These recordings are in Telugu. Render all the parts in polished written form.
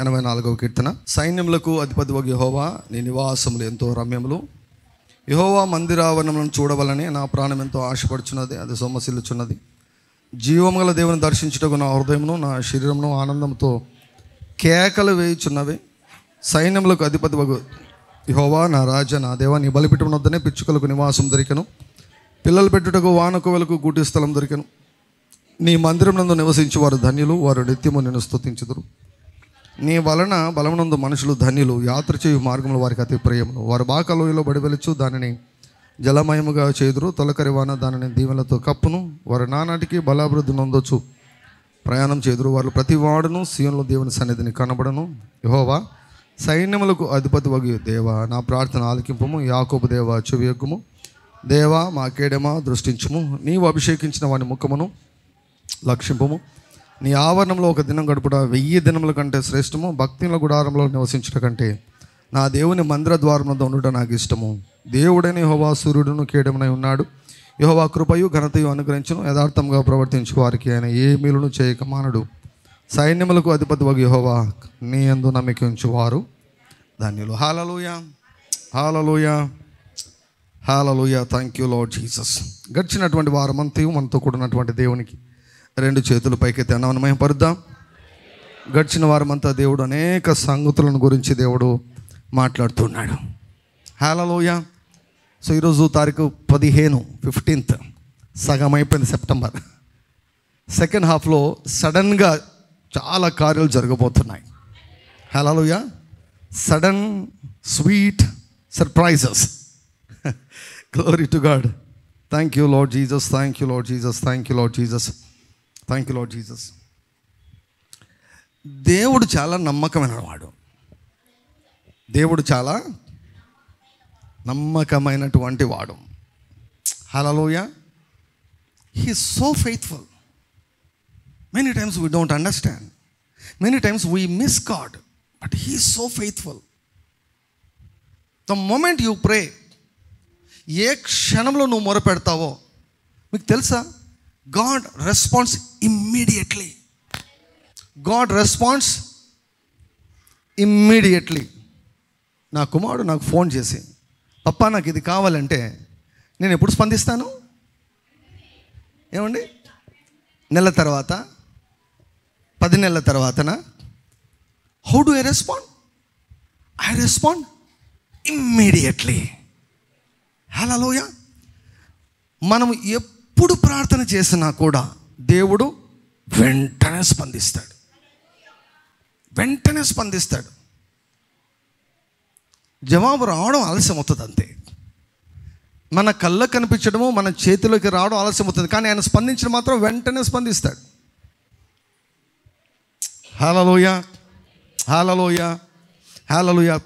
84వ కీర్తన. సైన్యములకు అధిపతివగు యెహోవా, నీ నివాసములు ఎంతో రమ్యములు. యెహోవా మందిరావరణములను చూడవలని నా ప్రాణం ఎంతో ఆశపడుచున్నది, అది సొమ్మసిల్లుచున్నది. జీవము గల దేవుని దర్శించుటకు నా హృదయమును నా శరీరమును ఆనందంతో కేకలు వేయుచున్నవి. సైన్యములకు అధిపతివగు యెహోవా, నా రాజా, నా దేవా, నీ బలిపీఠం వద్దనే పిచ్చుకలకు నివాసం దొరికెను, పిల్లలు పెట్టుటకు వానకోవెలకు గూటి స్థలం దొరికెను. నీ మందిరమునందు నివసించు వారు ధన్యులు, వారు నిత్యము నిన్ను స్తుతించుదురు. నీ వలన బలమునందు మనుషులు ధన్యులు, యాత్ర చేయు మార్గంలో వారికి అతి ప్రియములు. వారు బాకలోయలో బడివెలుచు దానిని జలమయముగా చేదురు, తొలకరి వాన దానిని దీవెనలతో కప్పును. వారు నానాటికి బలాభివృద్ధి నొందొచ్చు ప్రయాణం చేదురు. వారు ప్రతి వాడును సీయోనులో దేవుని సన్నిధిని కనబడను. యెహోవా, సైన్యములకు అధిపతివగు దేవా, నా ప్రార్థన ఆలకింపుము. యాకోబు దేవా, చెవియొగ్గుము. దేవా, మా కేడమా, దృష్టించుము. నీవు అభిషేకించిన వాని ముఖమును లక్షింపుము. నీ ఆవరణంలో ఒక దినం గడుపుట 1000 దినముల కంటే శ్రేష్టము. భక్తిల గుడారంలో నివసించుట కంటే నా దేవుని మందిర ద్వారములో ఉండుట నాకు ఇష్టము. దేవుడైన యెహోవా సూర్యుడును కేడమునై ఉన్నాడు. యెహోవా కృపయు ఘనతయు అనుగ్రహించును. యథార్థంగా ప్రవర్తించు వారికి ఆయన ఏ మేలును చేయక మానడు. సైన్యములకు అధిపతివగు యెహోవా, నీ యందు నమ్మిక ఉంచువారు ధన్యులు. Hallelujah, hallelujah, hallelujah. Thank you Lord Jesus. గడిచినటువంటి వారమంతయు మనతో కూడినటువంటి దేవునికి 2 చేతులు పైకెత్తి అన్నమని మహిమపరుద్దాం. గడిచిన వారమంతా దేవుడు అనేక సంగతులను గురించి దేవుడు మాట్లాడుతున్నాడు. హల్లెలూయా. సో ఈరోజు తారీఖు 15 సగం అయిపోయింది సెప్టెంబర్. సెకండ్ హాఫ్లో సడన్గా చాలా కార్యాలు జరగబోతున్నాయి. Hallelujah. Sudden sweet surprises. Glory to God. Thank you Lord Jesus, thank you Lord Jesus, thank you Lord Jesus, thank you Lord Jesus. దేవుడు చాలా నమ్మకమైన వాడు. దేవుడు చాలా నమ్మకమైనటువంటి వాడు. Hallelujah. He is so faithful. Many times we don't understand, many times we miss God, but he is so faithful. The moment you pray, ఏ క్షణంలో నువ్వు మొరపెడతావో మీకు తెలుసా, God response immediately. God response immediately. నా కుమారుడు నాకు ఫోన్ చేసి, పప్పా నాకు ఇది కావాలంటే నేను ఎప్పుడు స్పందిస్తాను? ఏమండి, నెల తర్వాత, 10 నెలల తర్వాతనా? How do I respond? I respond immediately. Hallelujah. మనం ఎప్పుడు ప్రార్థన చేసినా కూడా దేవుడు వెంటనే స్పందిస్తాడు, వెంటనే స్పందిస్తాడు. జవాబు రావడం ఆలస్యం అవుతుంది అంతే. మన కళ్ళకు కనిపించడము, మన చేతిలోకి రావడం ఆలస్యం అవుతుంది, కానీ ఆయన స్పందించడం మాత్రం వెంటనే స్పందిస్తాడు. హల్లెలూయా, హల్లెలూయా, హల్లెలూయా.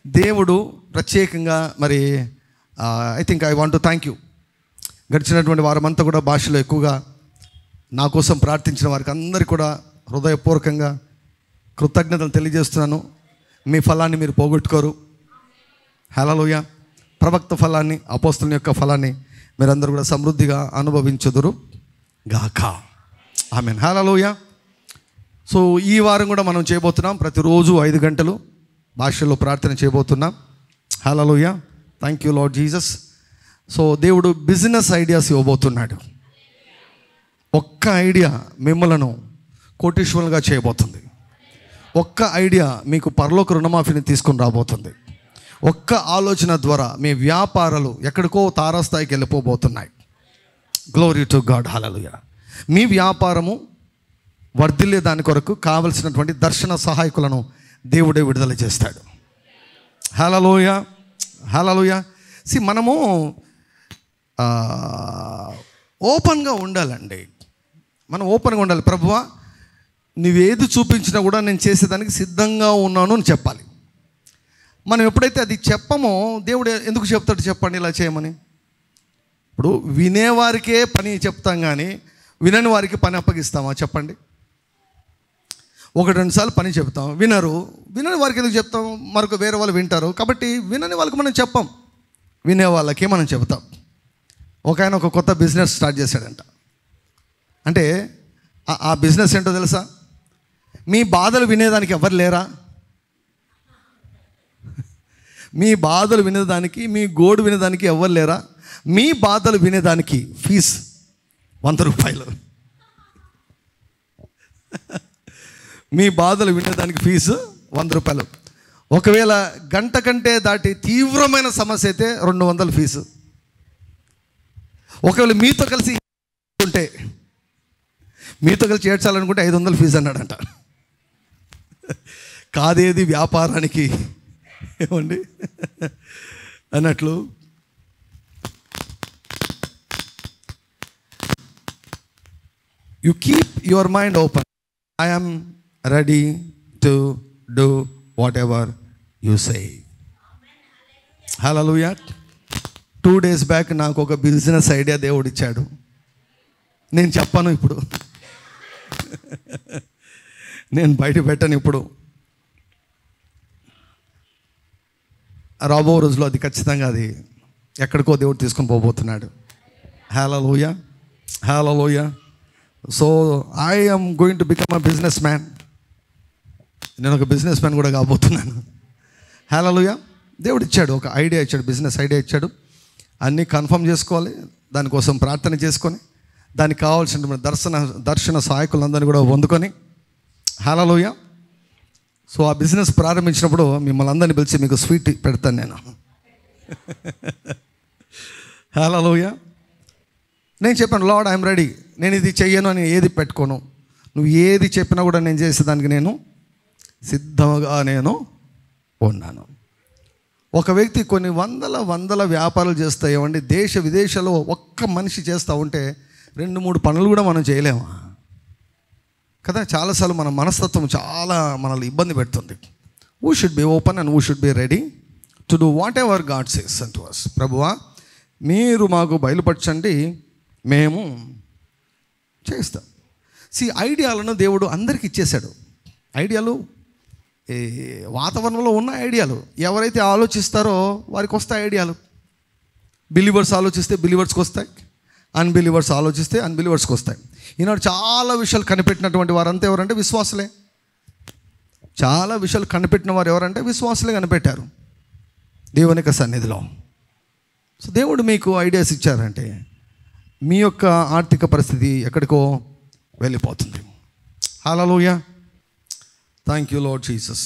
దేవుడు ప్రత్యేకంగా మరి I think I want to thank you. గడిచినటువంటి వారమంతా కూడా భాషలో ఎక్కువగా నా కోసం ప్రార్థించిన వారికి అందరికీ కూడా హృదయపూర్వకంగా కృతజ్ఞతలు తెలియజేస్తున్నాను. మీ ఫలాన్ని మీరు పోగొట్టుకోరు. హల్లెలూయా. ప్రవక్త ఫలాన్ని, అపోస్తలుని యొక్క ఫలాన్ని మీరందరూ కూడా సమృద్ధిగా అనుభవించుదురు గాక. ఆమేన్. హల్లెలూయా. సో ఈ వారం కూడా మనం చేయబోతున్నాం. ప్రతిరోజు 5 గంటలు భాషల్లో ప్రార్థన చేయబోతున్నాం. Hallelujah. Thank you Lord Jesus. So దేవుడు బిజినెస్ ఐడియాస్ ఇవ్వబోతున్నాడు. ఒక్క ఐడియా మిమ్మలను కోటీశ్వరులుగా చేయబోతుంది. ఒక్క ఐడియా మీకు పరలోక రుణమాఫీని తీసుకొని రాబోతుంది. ఒక్క ఆలోచన ద్వారా మీ వ్యాపారాలు ఎక్కడికో తారాస్థాయికి వెళ్ళిపోబోతున్నాయి. Glory to God. హల్లెలూయా. మీ వ్యాపారము వర్ధిల్లే దాని కొరకు కావలసినటువంటి దర్శన సహాయకులను దేవుడే విడుదల చేస్తాడు. హల్లెలూయా, హల్లెలూయా. మనము ఓపెన్గా ఉండాలండి. మనం ఓపెన్గా ఉండాలి. ప్రభువా, నువ్వేది చూపించినా కూడా నేను చేసేదానికి సిద్ధంగా ఉన్నాను అని చెప్పాలి. మనం ఎప్పుడైతే అది చెప్పమో దేవుడు ఎందుకు చెప్తాడు చెప్పండి ఇలా చేయమని? ఇప్పుడు వినేవారికే పని చెప్తాం, కానీ వినని వారికి పని అప్పగిస్తామా చెప్పండి? 1-2 సార్లు పని చెప్తాం, వినరు. వినని వారికి ఎందుకు చెప్తాం? మరొక వేరే వాళ్ళు వింటారు. కాబట్టి వినని వాళ్ళకి మనం చెప్పాం, వినే వాళ్ళకే మనం చెబుతాం. ఆయన ఒక కొత్త బిజినెస్ స్టార్ట్ చేశాడంట. అంటే ఆ బిజినెస్ ఏంటో తెలుసా? మీ బాధలు వినేదానికి ఎవరు లేరా? మీ బాధలు వినేదానికి, మీ గోడు వినేదానికి ఎవరు లేరా? మీ బాధలు వినేదానికి ఫీజు 100 రూపాయలు. మీ బాధలు వినేదానికి ఫీజు 100 రూపాయలు. ఒకవేళ గంట కంటే దాటి తీవ్రమైన సమస్య అయితే 200 ఫీజు. ఒకవేళ మీతో కలిసి ఉంటే, మీతో కలిసి ఏడ్చాలనుకుంటే 500 ఫీజు అన్నాడంట. కాదేది వ్యాపారానికి ఏమండి అన్నట్లు you keep your mind open. I am ready to do whatever you say. Hallelujah. 2 days back నాకు ఒక బిజినెస్ ఐడియా దేవుడు ఇచ్చాడు. నేను చెప్పను ఇప్పుడు, నేను బయట పెట్టను ఇప్పుడు. రాబో రోజులో అది ఖచ్చితంగా అది ఎక్కడికో దేవుడు తీసుకొని పోబోతున్నాడు. Hallelujah, hallelujah. So I am going to become a business man. నేను ఒక బిజినెస్ మ్యాన్ కూడా కాబోతున్నాను. హల్లెలూయా. దేవుడు ఇచ్చాడు, ఒక ఐడియా ఇచ్చాడు, బిజినెస్ ఐడియా ఇచ్చాడు. అన్నీ కన్ఫర్మ్ చేసుకోవాలి, దానికోసం ప్రార్థన చేసుకొని, దానికి కావాల్సిన దర్శన సహాయకులందరినీ కూడా పొందుకొని. హల్లెలూయా. సో ఆ బిజినెస్ ప్రారంభించినప్పుడు మిమ్మల్ని అందరినీ పిలిచి మీకు స్వీట్ పెడతాను నేను. హల్లెలూయా. నేను చెప్పాను, లార్డ్ ఐఎమ్ రెడీ, నేను ఇది చెయ్యను అని ఏది పెట్టుకోను. నువ్వు ఏది చెప్పినా కూడా నేను చేసేదానికి నేను సిద్ధంగా నేను ఉన్నాను. ఒక వ్యక్తి కొన్ని వందల వ్యాపారాలు చేస్తా ఏమండి, దేశ విదేశాల్లో ఒక్క మనిషి చేస్తూ ఉంటే 2-3 పనులు కూడా మనం చేయలేము కదా. చాలాసార్లు మన మనస్తత్వం చాలా మనల్ని ఇబ్బంది పెడుతుంది. We should be open and we should be ready to do whatever God says అంటు us. ప్రభువా మీరు మాకు బయలుపరచండి, మేము చేస్తాం. ఐడియాలను దేవుడు అందరికి ఇచ్చేశాడు. ఐడియాలు ఈ వాతావరణంలో ఉన్న ఐడియాలు, ఎవరైతే ఆలోచిస్తారో వారికి వస్తాయి ఐడియాలు. బిలీవర్స్ ఆలోచిస్తే బిలీవర్స్కి వస్తాయి, అన్బిలీవర్స్ ఆలోచిస్తే అన్బిలీవర్స్కి వస్తాయి. ఈనాడు చాలా విషయాలు కనిపెట్టినటువంటి వారంతా ఎవరంటే విశ్వాసులే. చాలా విషయాలు కనిపెట్టిన వారు ఎవరంటే విశ్వాసులే కనిపెట్టారు దేవుని యొక్క సన్నిధిలో. సో దేవుడు మీకు ఐడియాస్ ఇచ్చారంటే మీ యొక్క ఆర్థిక పరిస్థితి ఎక్కడికో వెళ్ళిపోతుంది. Hallelujah. Thank you Lord Jesus.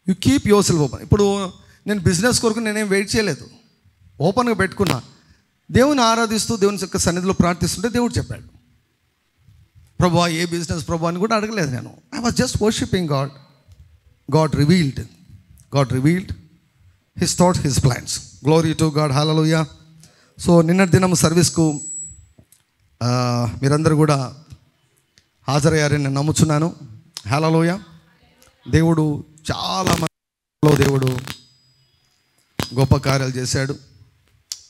You keep yourself open. ఇప్పుడు నేను బిజినెస్ కొరకు నేనేం వెయిట్ చేయలేదు, ఓపెన్గా పెట్టుకున్నా. దేవుని ఆరాధిస్తూ దేవుని యొక్క సన్నిధిలో ప్రార్థిస్తుంటే దేవుడు చెప్పాడు. ప్రభువా ఏ బిజినెస్ ప్రభు అని కూడా అడగలేదు నేను. I was just worshipping God. God revealed his thoughts, his plans. Glory to God. Hallelujah. So నిన్నటి దినం సర్వీస్కు మీరందరూ కూడా హాజరయ్యారని నేను నమ్ముచున్నాను. హల్లెలూయా. దేవుడు చాలా మందిలో దేవుడు గొప్ప కార్యాలు చేశాడు.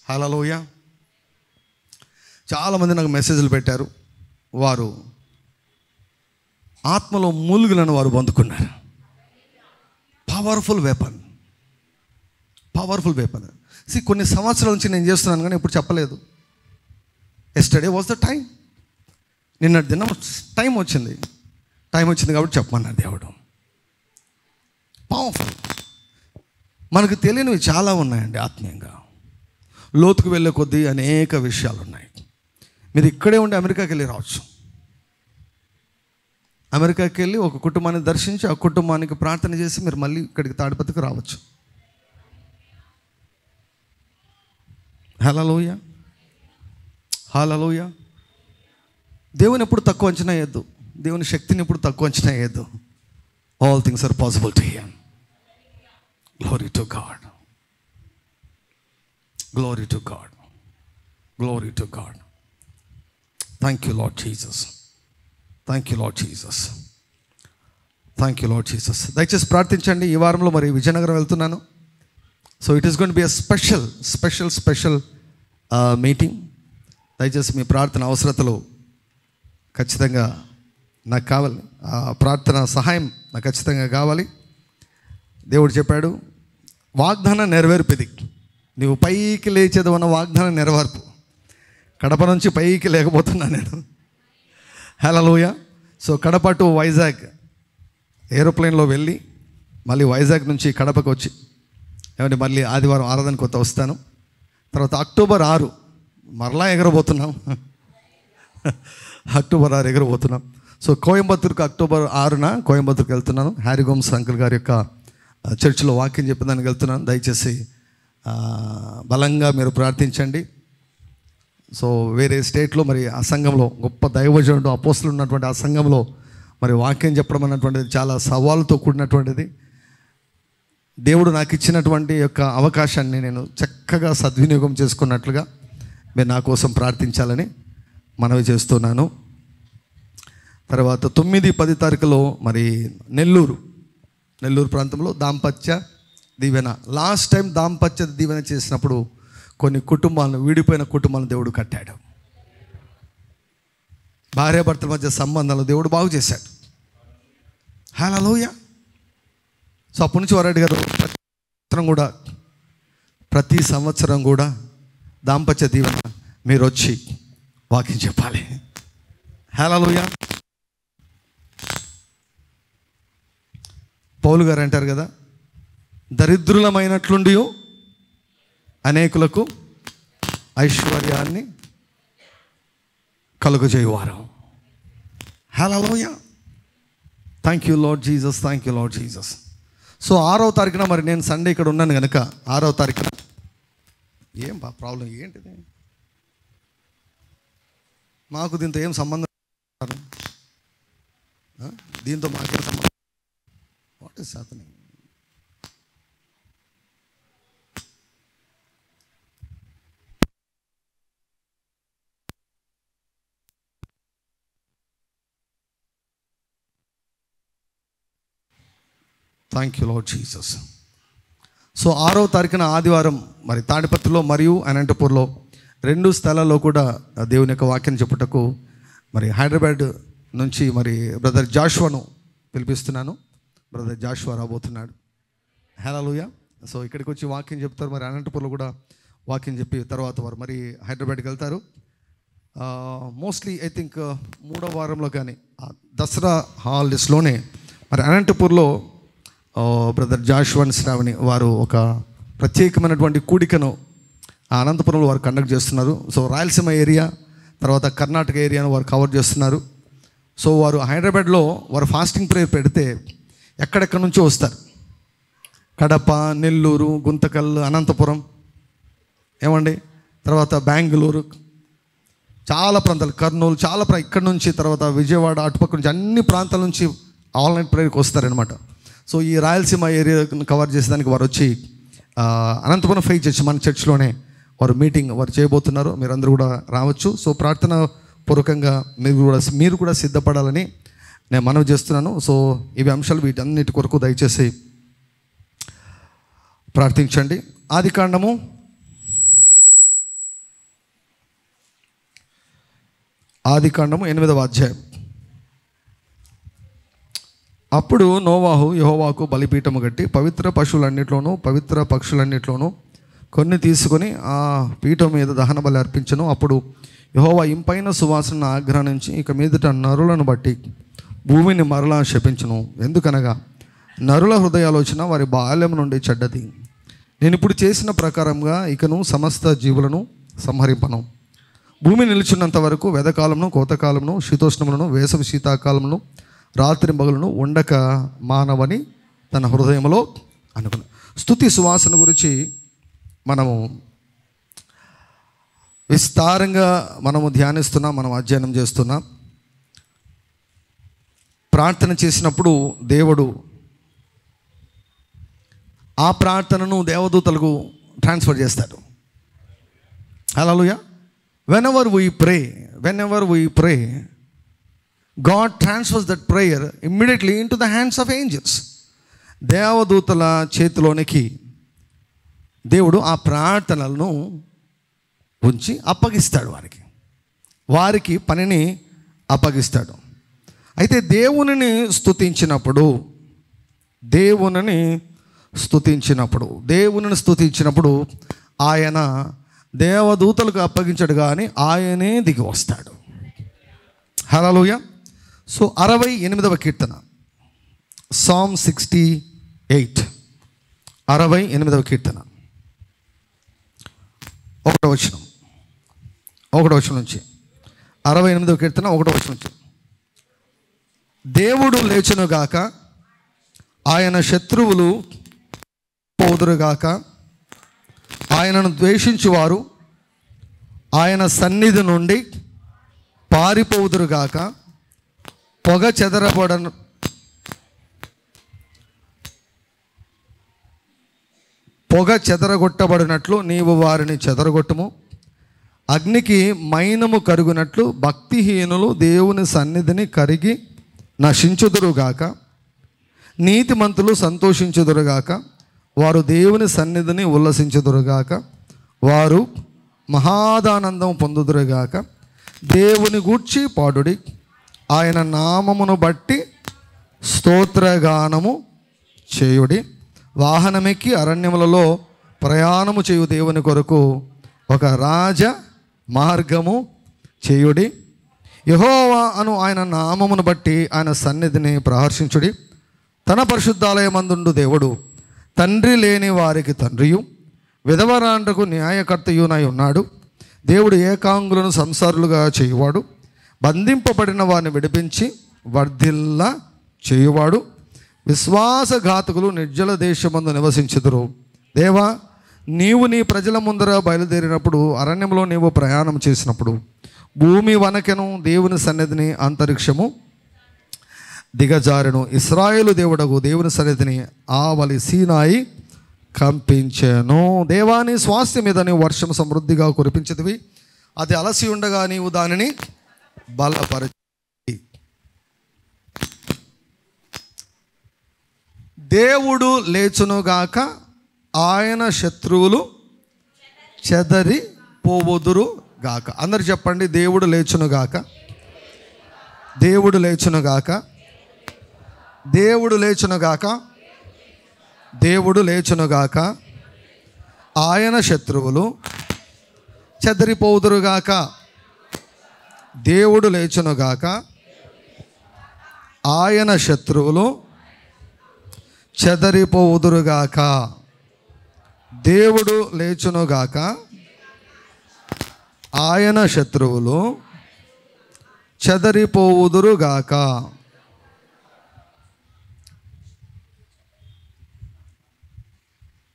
హల్లెలూయా. చాలామంది నాకు మెసేజ్లు పెట్టారు, వారు ఆత్మలో మూలుగులను వారు పొందుకున్నారు. Powerful weapon. కొన్ని సంవత్సరాల నుంచి నేను చేస్తున్నాను కానీ ఇప్పుడు చెప్పలేదు. Yesterday was the time. నిన్నటి దినం టైం వచ్చింది కాబట్టి చెప్పమన్నారు దేవుడు. పవర్ఫుల్. మనకు తెలియనివి చాలా ఉన్నాయండి ఆత్మీయంగా. లోతుకు వెళ్ళే కొద్దీ అనేక విషయాలు ఉన్నాయి. మీరు ఇక్కడే ఉండి అమెరికాకి వెళ్ళి రావచ్చు. అమెరికాకి వెళ్ళి ఒక కుటుంబాన్ని దర్శించి ఆ కుటుంబానికి ప్రార్థన చేసి మీరు మళ్ళీ ఇక్కడికి తాడిపత్రికి రావచ్చు. హల్లెలూయా. దేవుని ఎప్పుడు తక్కువ అంచనా వేయద్దు, దేవుని శక్తిని ఎప్పుడు తక్కువ అంచనా వేయద్దు. All things are possible to him. Glory to God. Thank you Lord Jesus. దయచేసి ప్రార్థించండి. ఈ వారంలో మరి విజయనగరం వెళ్తున్నాను. So it is going to be a special meeting. దయచేసి మీ ప్రార్థన అవసరతలు ఖచ్చితంగా నాకు కావాలి. ఆ ప్రార్థన సహాయం నాకు ఖచ్చితంగా కావాలి. దేవుడు చెప్పాడు, వాగ్దానం నెరవేర్పిది. నువ్వు పైకి లేచేది ఉన్న వాగ్దానం నెరవేర్పు. కడప నుంచి పైకి లేకపోతున్నా నేను. హల్లెలూయా. సో కడప టు వైజాగ్ ఏరోప్లేన్లో వెళ్ళి మళ్ళీ వైజాగ్ నుంచి కడపకు వచ్చి ఏమంటే మళ్ళీ ఆదివారం ఆరాధనకు వస్తాను. తర్వాత అక్టోబర్ 6 మరలా ఎగరబోతున్నాం. అక్టోబర్ 6 ఎగరబోతున్నాం. సో కోయంబత్తూరుకు అక్టోబర్ 6న కోయంబత్తూరుకి వెళ్తున్నాను. హ్యారీ గోమ్స్ అంకుల్ గారి యొక్క చర్చిలో వాక్యం చెప్పడానికి వెళ్తున్నాను. దయచేసి బలంగా మీరు ప్రార్థించండి. సో వేరే స్టేట్లో మరి ఆ సంఘంలో గొప్ప దైవజనుడు అపోస్తలుడు ఉన్నటువంటి ఆ సంఘంలో మరి వాక్యం చెప్పడం అన్నటువంటిది చాలా సవాలుతో కూడినటువంటిది. దేవుడు నాకు ఇచ్చినటువంటి యొక్క అవకాశాన్ని నేను చక్కగా సద్వినియోగం చేసుకున్నట్లుగా మీరు నా కోసం ప్రార్థించాలని మనవి చేస్తున్నాను. తర్వాత 9-10 తారీఖులో మరి నెల్లూరు ప్రాంతంలో దాంపత్య దీవెన. లాస్ట్ టైం దాంపత్య దీవెన చేసినప్పుడు కొన్ని కుటుంబాలను, విడిపోయిన కుటుంబాలను దేవుడు కట్టాడు. భార్యాభర్తల మధ్య సంబంధాలు దేవుడు బాగు చేశాడు. హల్లెలూయా. సో అప్పటి నుంచి వారు గారు ప్రతి సంవత్సరం కూడా దాంపత్య దీవెన మీరు వచ్చి వాక్యం చెప్పాలి. హల్లెలూయా. పౌలు గారు అంటారు కదా, దరిద్రులమైనట్లుండి అనేకులకు ఐశ్వర్యాన్ని కలుగజేయువారు. Hallelujah. Thank you Lord Jesus, thank you Lord Jesus. So 6వ తారీఖున మరి నేను సండే ఇక్కడ ఉన్నాను కనుక 6వ తారీఖున ఏం ప్రాబ్లం ఏంటిది, మాకు దీంతో ఏం సంబంధం, దీంతో మాకేం సంబంధం? What is happening? Thank you Lord Jesus. So 6వ తారీఖున ఆదివారం మరి తాడిపత్రిలో మరియు అనంతపూర్లో 2 స్థలాల్లో కూడా దేవుని యొక్క వాక్యం చెప్పుటకు మరి హైదరాబాద్ నుంచి మరి బ్రదర్ జాషువాను పిలిపిస్తున్నాను. బ్రదర్ జాషువా రాబోతున్నాడు. హల్లెలూయా. సో ఇక్కడికి వచ్చి వాక్యం చెప్తారు. మరి అనంతపూర్లో కూడా వాక్యం చెప్పి తర్వాత వారు మరి హైదరాబాద్కి వెళ్తారు. మోస్ట్లీ ఐ థింక్ 3వ వారంలో కానీ దసరా హాలిడేస్లోనే మరి అనంతపూర్లో బ్రదర్ జాషువా శ్రావణి వారు ఒక ప్రత్యేకమైనటువంటి కూడికను అనంతపురంలో వారు కండక్ట్ చేస్తున్నారు. సో రాయలసీమ ఏరియా తర్వాత కర్ణాటక ఏరియాను వారు కవర్ చేస్తున్నారు. సో వారు హైదరాబాద్లో వారు ఫాస్టింగ్ ప్రేయర్ పెడితే ఎక్కడెక్కడి నుంచో వస్తారు. కడప, నెల్లూరు, గుంతకల్, అనంతపురం ఏమండి, తర్వాత బెంగళూరు, చాలా ప్రాంతాలు, కర్నూలు, చాలా ఇక్కడ నుంచి తర్వాత విజయవాడ అటుపక్క నుంచి అన్ని ప్రాంతాల నుంచి ఆల్ నైట్ ప్రేయర్కి వస్తారనమాట. సో ఈ రాయలసీమ ఏరియాను కవర్ చేసేదానికి వారు వచ్చి అనంతపురం ఫెయిత్ చర్చ్ మన చర్చ్లోనే వారు మీటింగ్ వారు చేయబోతున్నారు. మీరందరూ కూడా రావచ్చు. సో ప్రార్థన పూర్వకంగా మీరు కూడా సిద్ధపడాలని నేను మనవి చేస్తున్నాను. సో ఇవి అంశాలు, వీటన్నిటి కొరకు దయచేసి ప్రార్థించండి. ఆదికాండము 8వ అధ్యాయం. అప్పుడు నోవాహు యెహోవాకు బలిపీఠము కట్టి పవిత్ర పశువులన్నిట్లోనూ పవిత్ర పక్షులన్నిట్లోనూ కొన్ని తీసుకొని ఆ పీఠం మీద దహన బలి అర్పించను. అప్పుడు యెహోవా ఇంపైన సువాసన ఆగ్రహించి ఇక మీదట నరులను బట్టి భూమిని మరలా శపించును. ఎందుకనగా నరుల హృదయాలోచన వారి బాల్యం నుండి చెడ్డది. నేను ఇప్పుడు చేసిన ప్రకారంగా ఇకను సమస్త జీవులను సంహరింపను. భూమి నిలిచినంత వరకు వెదకాలమును కోతకాలమును శీతోష్ణములను వేసవి శీతాకాలమును రాత్రి పగలును ఉండక మానవని తన హృదయంలో అనుకున్నాను. స్తుతి సువాసన గురించి మనము విస్తారంగా ధ్యానిస్తున్నాం, మనం అధ్యయనం చేస్తున్నాం. ప్రార్థన చేసినప్పుడు దేవుడు ఆ ప్రార్థనను దేవదూతలకు ట్రాన్స్ఫర్ చేస్తాడు. హల్లెలూయా. whenever we pray God transfers that prayer immediately into the hands of angels. దేవదూతల చేతిలోనికి దేవుడు ఆ ప్రార్థనలను ఉంచి అప్పగిస్తాడు, వారికి పనిని అప్పగిస్తాడు. అయితే దేవునిని స్తుతించినప్పుడు ఆయన దేవదూతలకు అప్పగించాడు కానీ ఆయనే దిగి వస్తాడు. హల్లెలూయా. సో 68వ కీర్తన, సామ్ 68, 68వ కీర్తన, 1వ వచనం నుంచి 68వ కీర్తన 1వ వచనం నుంచి. దేవుడు లేచునుగాక, ఆయన శత్రువులు పోదురుగాక, ఆయనను ద్వేషించువారు ఆయన సన్నిధి నుండి పారిపోదురుగాక. పొగ చెదరగొట్టబడినట్లు నీవు వారిని చెదరగొట్టుము. అగ్నికి మైనము కరుగునట్లు భక్తిహీనులు దేవుని సన్నిధిని కరిగి నశించుదురుగాక. నీతిమంతులు సంతోషించుదురుగాక, వారు దేవుని సన్నిధిని ఉల్లసించుదురుగాక. వారు మహాదానందం పొందుదురుగాక. దేవుని గూర్చి పాడుడి, ఆయన నామమును బట్టి స్తోత్రగానము చేయుడి. వాహనమెక్కి అరణ్యములలో ప్రయాణము చేయు దేవుని కొరకు ఒక రాజ మార్గము చేయుడి. యెహోవా అను ఆయన నామమును బట్టి ఆయన సన్నిధిని ప్రహర్షించుడి. తన పరిశుద్ధాలయమందుండు దేవుడు తండ్రి లేని వారికి తండ్రియు విధవరాండ్రకు న్యాయకర్తయునై ఉన్నాడు. దేవుడు ఏకాంగులను సంసారులుగా చేయువాడు, బంధింపబడిన వారిని విడిపించి వర్ధిల్ల చేయువాడు. విశ్వాసఘాతకులు నిర్జల దేశమందు నివసించుదురు. దేవా, నీవు నీ ప్రజల ముందర బయలుదేరినప్పుడు, అరణ్యంలో నీవు ప్రయాణం చేసినప్పుడు, భూమి వనకెను దేవుని సన్నిధిని అంతరిక్షము దిగజారెను. ఇశ్రాయేలు దేవుడగు దేవుని సన్నిధిని ఆవలి సీనాయి కంపించెను. దేవాని స్వాస్థ్యం మీద నీవు వర్షం సమృద్ధిగా కురిపించదివి, అది అలసి ఉండగా నీవు దానిని బలపరచి. దేవుడు లేచునుగాక, ఆయన శత్రువులు చెదరి పోవుదురు గాక. అందరు చెప్పండి, దేవుడు లేచునుగాక, దేవుడు లేచునుగాక, దేవుడు లేచునుగాక, దేవుడు లేచునుగాక. ఆయన శత్రువులు చెదరిపోవుదురుగాక. దేవుడు లేచునుగాక, ఆయన శత్రువులు చెదరిపోవుదురుగాక. దేవుడు లేచునుగాక, ఆయన శత్రువులు చెదరిపోవుదురుగాక.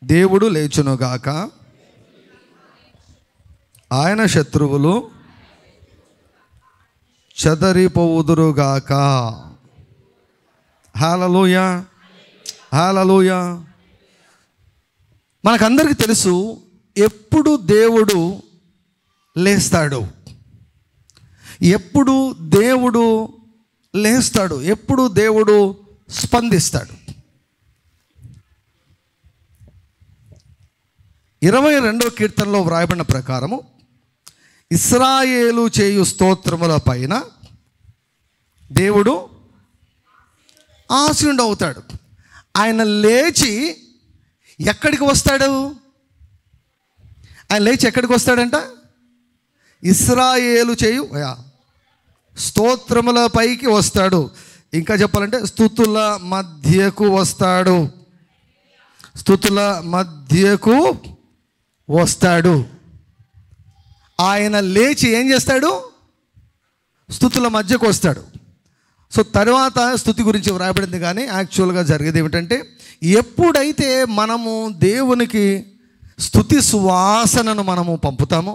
దేవుడు లేచునుగాక, ఆయన శత్రువులు చెదరిపోవుదురుగాక. హల్లెలూయా, హల్లెలూయా. మనకందరికీ తెలుసు ఎప్పుడు దేవుడు లేస్తాడు, ఎప్పుడు దేవుడు లేస్తాడు, ఎప్పుడు దేవుడు స్పందిస్తాడు. 22వ కీర్తనలో వ్రాయబడిన ప్రకారము ఇశ్రాయేలు చేయు స్తోత్రముల పైన దేవుడు ఆసీనుడవుతాడు. ఆయన లేచి ఎక్కడికి వస్తాడు? ఆయన లేచి ఎక్కడికి వస్తాడంట? ఇశ్రాయేలు చేయు స్తోత్రముల పైకి వస్తాడు. ఇంకా చెప్పాలంటే స్తుతుల మధ్యకు వస్తాడు, స్తుతుల మధ్యకు వస్తాడు. ఆయన లేచి ఏం చేస్తాడు? స్తుతుల మధ్యకు వస్తాడు. సో తర్వాత స్తుతి గురించి వ్రాయబడింది, కానీ యాక్చువల్గా జరిగేది ఏమిటంటే, ఎప్పుడైతే మనము దేవునికి స్తుతి సువాసనను మనము పంపుతామో,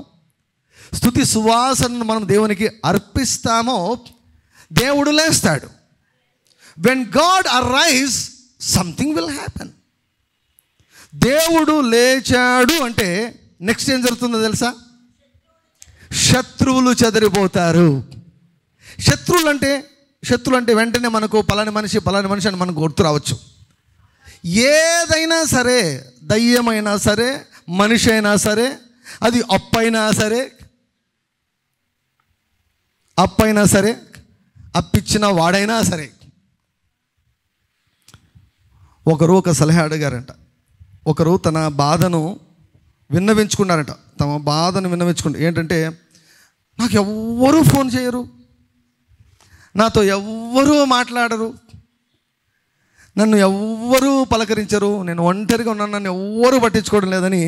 స్తుతి సువాసనను మనం దేవునికి అర్పిస్తామో, దేవుడు లేస్తాడు. When God arise something will happen. దేవుడు లేచాడు అంటే నెక్స్ట్ ఏం జరుగుతుందో తెలుసా? శత్రువులు చెదిరిపోతారు. శత్రువులు అంటే వెంటనే మనకు పలాని మనిషి అని మనకు గుర్తు రావచ్చు. ఏదైనా సరే, దయ్యమైనా సరే, మనిషి అయినా సరే, అది అప్పైనా సరే, అప్పిచ్చిన వాడైనా సరే. ఒకరు ఒక సలహా అడిగారంట. ఒకరు తన బాధను విన్నవించుకున్నారంట. తమ బాధను విన్నవించుకుంటారు ఏంటంటే, నాకు ఎవ్వరూ ఫోన్ చేయరు, నాతో ఎవ్వరూ మాట్లాడరు, నన్ను ఎవ్వరూ పలకరించరు, నేను ఒంటరిగా ఉన్నాను, నన్ను ఎవ్వరూ పట్టించుకోవడం లేదని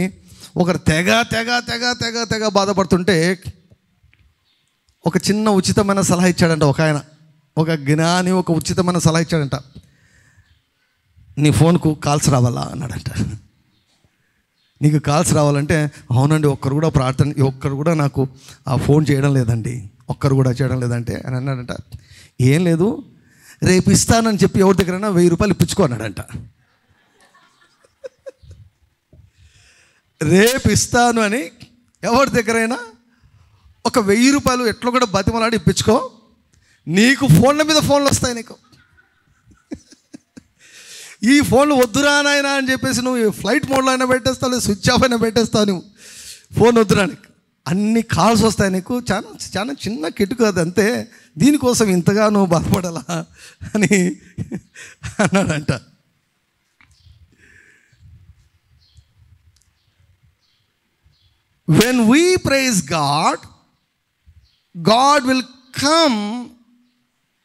ఒకరు తెగ తెగ తెగ తెగ తెగ బాధపడుతుంటే ఒక చిన్న ఉచితమైన సలహా ఇచ్చాడంట ఒక ఆయన, ఒక జ్ఞాని ఒక ఉచితమైన సలహా ఇచ్చాడంట. నీ ఫోన్కు కాల్స్ రావాలా అన్నాడంట. నీకు కాల్స్ రావాలంటే, అవునండి, ఒక్కరు కూడా నాకు ఆ ఫోన్ చేయడం లేదండి, ఒక్కరు కూడా చేయడం లేదంటే అని అన్నాడంట. ఏం లేదు, రేపు ఇస్తానని చెప్పి ఎవరి దగ్గరైనా 1000 రూపాయలు ఇప్పించుకో అన్నాడంట. రేపు ఇస్తాను అని ఎవరి దగ్గరైనా ఒక 1000 రూపాయలు ఎట్లా కూడా బతిమలాడి ఇప్పించుకో, నీకు ఫోన్ల మీద ఫోన్లు వస్తాయి. నీకు ఈ ఫోన్లు వద్దురా నాయనా అని చెప్పేసి నువ్వు ఫ్లైట్ మోడ్లో అయినా పెట్టేస్తావు, స్విచ్ ఆఫ్ అయినా పెట్టేస్తావు, నువ్వు ఫోన్ వద్దురా, నీకు అన్ని కాల్స్ వస్తాయి, నీకు చాలా చాలా చిన్న కిటుకు అది అంతే, దీనికోసం ఇంతగా నువ్వు బాధపడాలా అని అన్నాడంట. When we praise God, God will come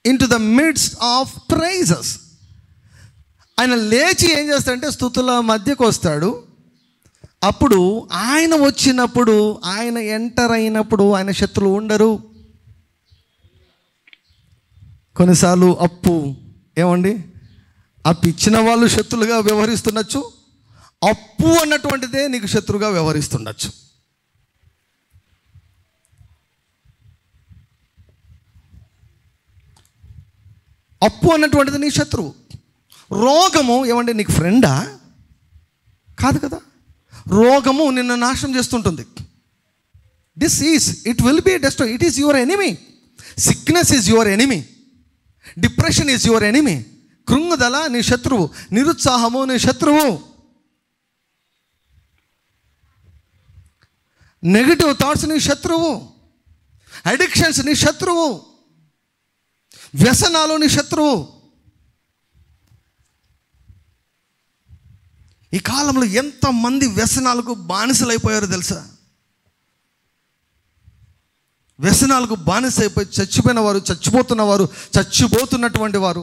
into the midst of praises. ఆయన లేచి ఏం చేస్తాడంటే స్తుతుల మధ్యకు వస్తాడు. అప్పుడు ఆయన వచ్చినప్పుడు, ఆయన ఎంటర్ అయినప్పుడు ఆయన శత్రులు ఉండరు. కొన్నిసార్లు అప్పు ఇచ్చిన వాళ్ళు శత్రులుగా వ్యవహరిస్తుండొచ్చు, అప్పు అన్నటువంటిదే నీకు శత్రువుగా వ్యవహరిస్తుండొచ్చు. అప్పు అన్నటువంటిది నీ శత్రువు. రోగము నీకు ఫ్రెండా? కాదు కదా. రోగము నిన్ను నాశనం చేస్తుంటుంది. It will be destroy. It is your enemy. Sickness is your enemy. Depression is your enemy. కృంగుదల నీ శత్రువు, నిరుత్సాహము నీ శత్రువు, నెగటివ్ థాట్స్ నీ శత్రువు, అడిక్షన్స్ నీ శత్రువు, వ్యసనాలు నీ శత్రువు. ఈ కాలంలో ఎంతమంది వ్యసనాలకు బానిసలైపోయారో తెలుసా? వ్యసనాలకు బానిసైపోయి చచ్చిపోయిన వారు, చచ్చిపోతున్నటువంటి వారు,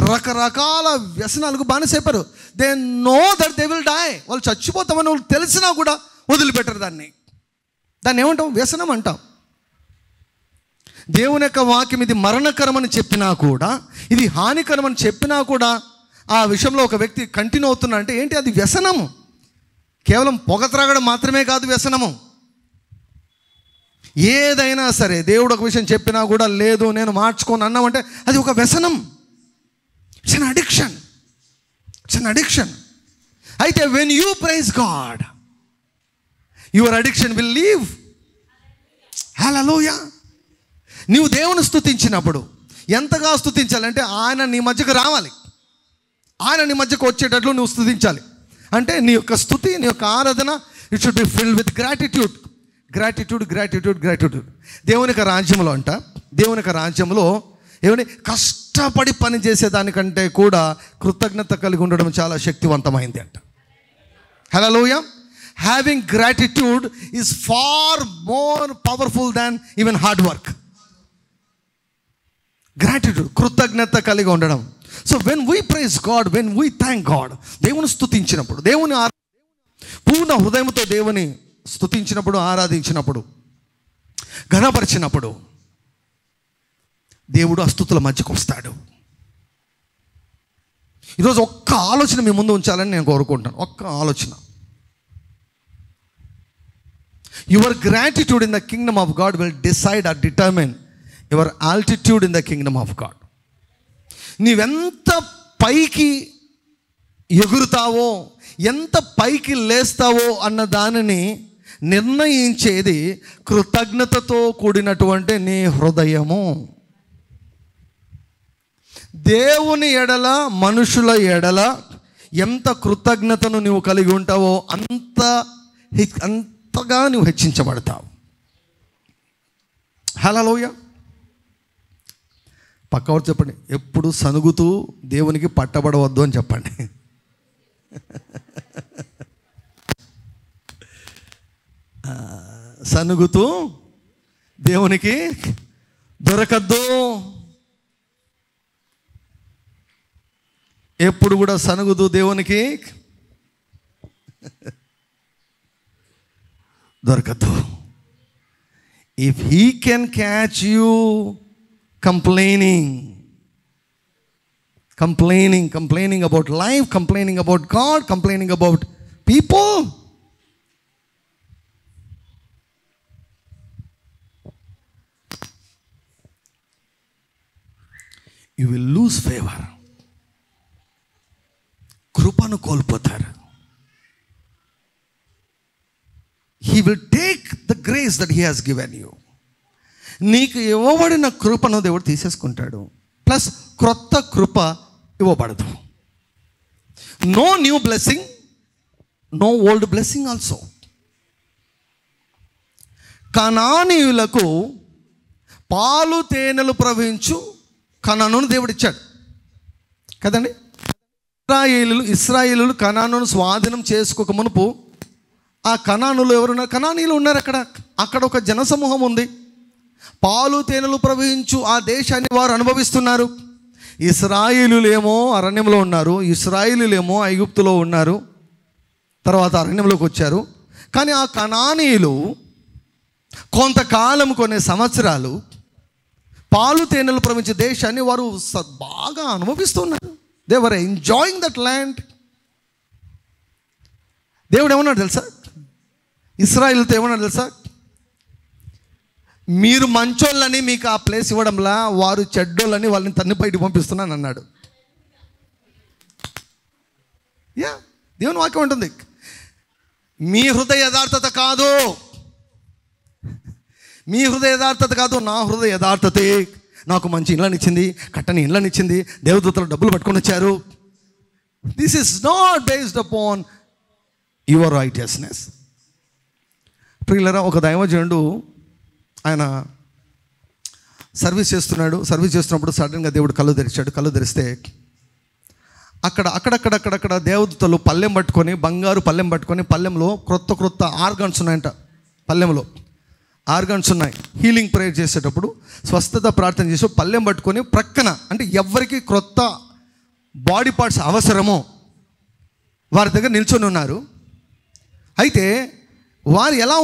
రకరకాల వ్యసనాలకు బానిసైపోయారు. They know that they will die. వాళ్ళు చచ్చిపోతామని వాళ్ళు తెలిసినా కూడా వదిలిపెట్టరు దాన్ని. ఏమంటాం? వ్యసనం అంటాం. దేవుని యొక్క వాక్యం ఇది మరణకరమని చెప్పినా కూడా, ఇది హానికరమని చెప్పినా కూడా ఆ విషయంలో ఒక వ్యక్తి కంటిన్యూ అవుతున్నా అంటే ఏంటి? అది వ్యసనము. కేవలం పొగ త్రాగడం మాత్రమే కాదు వ్యసనము. ఏదైనా సరే దేవుడు ఒక విషయం చెప్పినా కూడా లేదు నేను మార్చుకొని అన్నామంటే అది ఒక వ్యసనం. It's an addiction. అయితే when you praise God, your addiction will leave. Hallelujah. నీవు దేవుని స్తుతించినప్పుడు ఎంతగా స్తుతించాలంటే ఆయన నీ మధ్యకు రావాలి. ఆయన నీ మధ్యకు వచ్చేటట్లు నువ్వు స్తుతించాలి. అంటే నీ యొక్క స్తుతి, నీ యొక్క ఆరాధన, it should be filled with gratitude. దేవుని యొక్క రాజ్యంలో కష్టపడి పని చేసేదానికంటే కూడా కృతజ్ఞత కలిగి ఉండడం చాలా శక్తివంతమైంది అంట. Hallelujah. Having gratitude is far more powerful than even hard work. Gratitude, కృతజ్ఞత కలిగి ఉండడం. So when we praise God, when we thank God, దేవుని స్తుతించినప్పుడు, దేవుని పూర్ణ హృదయంతో దేవుని స్తుతించినప్పుడు, ఆరాధించినప్పుడు, ఘనపరిచినప్పుడు దేవుడు ఆ స్తుతుల మధ్యకు వస్తాడు. ఈరోజు ఒక్క ఆలోచన మీ ముందు ఉంచాలని నేను కోరుకుంటాను. ఒక్క ఆలోచన. Your gratitude in the kingdom of God will decide or determine your altitude in the kingdom of God. నీవెంత పైకి ఎగురుతావో, ఎంత పైకి లేస్తావో అన్న దానిని నిర్ణయించేది కృతజ్ఞతతో కూడినటువంటి నీ హృదయము. దేవుని ఎడల, మనుషుల ఎడల ఎంత కృతజ్ఞతను నువ్వు కలిగి ఉంటావో అంతగా నువ్వు హెచ్చించబడతావు. హల్లెలూయా. పక్కవారు చెప్పండి, ఎప్పుడు సనుగుతూ దేవునికి పట్టబడవద్దు అని చెప్పండి. సనుగుతూ దేవునికి దొరకద్దు. ఎప్పుడు కూడా సనుగుదు దేవునికి దొరకదు. If he can catch you complaining about life, complaining about God, complaining about people, you will lose favor. కృపను కోల్పోతారు. He will take the grace that he has given you. నీకు ఇవ్వబడిన కృపను దేవుడు తీసేసుకుంటాడు. ప్లస్ క్రొత్త కృప ఇవ్వబడదు. No new blessing, no old blessing also. కనానీయులకు పాలు తేనెలు ప్రవహించు కనానును దేవుడు ఇచ్చాడు కదండి. ఇశ్రాయేలులు కనానును స్వాధీనం చేసుకోక మునుపు ఆ కనానులు ఎవరున్నారు? కనానీయులు ఉన్నారు. అక్కడ ఒక జనసమూహం ఉంది. పాలు తేనెలు ప్రవహించు ఆ దేశాన్ని వారు అనుభవిస్తున్నారు. ఇశ్రాయేలులేమో అరణ్యంలో ఉన్నారు, ఇశ్రాయేలులేమో ఐగుప్తులో ఉన్నారు, తర్వాత అరణ్యంలోకి వచ్చారు. కానీ ఆ కనానీయులు కొంతకాలం, కొన్ని సంవత్సరాలు పాలు తేనెలు ప్రవహించే దేశాన్ని వారు బాగా అనుభవిస్తున్నారు. They were enjoying that land. దేవుడు ఏమన్నాడు తెలుసా? ఇశ్రాయేలుతో ఏమన్నాడు తెలుసా? మీరు మంచోళ్ళని మీకు ఆ ప్లేస్ ఇవ్వడంలా వారు చెడ్డోళ్ళని వాళ్ళని తన్ని బయటికి పంపిస్తున్నాను అన్నాడు. దేవుని వాక్యం ఉంటుంది, మీ హృదయ యథార్థత కాదు, మీ హృదయ యథార్థత కాదు, నా హృదయ యథార్థతే నాకు మంచి ఇళ్ళనిచ్చింది, కట్టని ఇళ్ళనిచ్చింది, దేవదూతలు డబ్బులు పట్టుకొని వచ్చారు. This is not based upon your righteousness. ప్రియులరా, ఒక దైవజనుడు ఆయన సర్వీస్ చేస్తున్నప్పుడు సడన్గా దేవుడు కళ్ళు తెరిచాడు. కళ్ళు తెరిస్తే అక్కడక్కడ దేవదూతలు పల్లెం పట్టుకొని, బంగారు పల్లెం పట్టుకొని, పల్లెంలో క్రొత్త ఆర్గన్స్ ఉన్నాయంట. పల్లెంలో ఆర్గన్స్ ఉన్నాయి. హీలింగ్ ప్రేయర్ చేసేటప్పుడు, స్వస్థత ప్రార్థన చేసి పల్లెం పట్టుకొని ప్రక్కన, అంటే ఎవరికి క్రొత్త బాడీ పార్ట్స్ అవసరమో వారి దగ్గర నిల్చొని ఉన్నారు. అయితే వారు ఎలా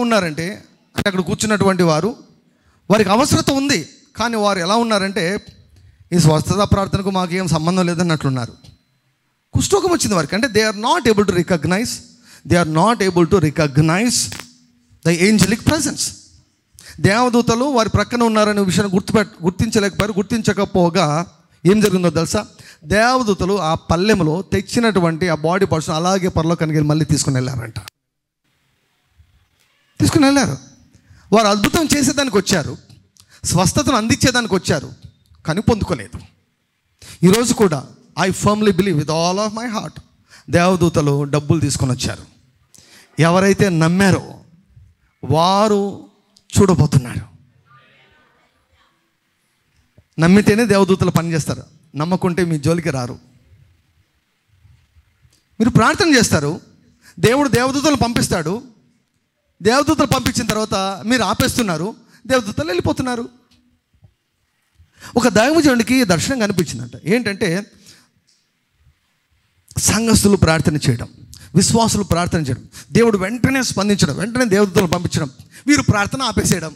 ఉన్నారంటే అక్కడ కూర్చున్నటువంటి వారికి అవసరత ఉంది, కానీ వారు ఎలా ఉన్నారంటే ఈ స్వస్థత ప్రార్థనకు మాకేం సంబంధం లేదన్నట్లున్నారు. కుష్ఠరోగం వచ్చింది వారికి. అంటే they are not able to recognise the angelic presence. దేవదూతలు వారి ప్రక్కన ఉన్నారనే విషయాన్ని గుర్తించకపోగా ఏం జరిగిందో తెలుసా? దేవదూతలు ఆ పల్లెంలో తెచ్చినటువంటి ఆ బాడీ పార్ట్స్ అలాగే పరలోకానికి మళ్ళీ తీసుకుని వెళ్ళారు. వారు అద్భుతం చేసేదానికి వచ్చారు, స్వస్థతను అందించేదానికి వచ్చారు, కానీ పొందుకోలేదు. ఈరోజు కూడా I firmly believe with all of my heart, దేవదూతలు డబ్బులు తీసుకొని వచ్చారు. ఎవరైతే నమ్మారో వారు చూడబోతున్నారు. నమ్మితేనే దేవదూతలు పనిచేస్తారు, నమ్మకుంటే మీ జోలికి రారు. మీరు ప్రార్థన చేస్తారు, దేవుడు దేవదూతలు పంపిస్తాడు. దేవదూతలు పంపించిన తర్వాత మీరు ఆపేస్తున్నారు, దేవదూతలు వెళ్ళిపోతున్నారు. ఒక దైవజనుడికి దర్శనం కనిపించిందంట. ఏంటంటే సంఘస్థులు ప్రార్థన చేయడం, విశ్వాసులు ప్రార్థన చేయడం, దేవుడు వెంటనే స్పందించడం, వెంటనే దేవదూతలు పంపించడం, వీరు ప్రార్థన ఆపేసేయడం.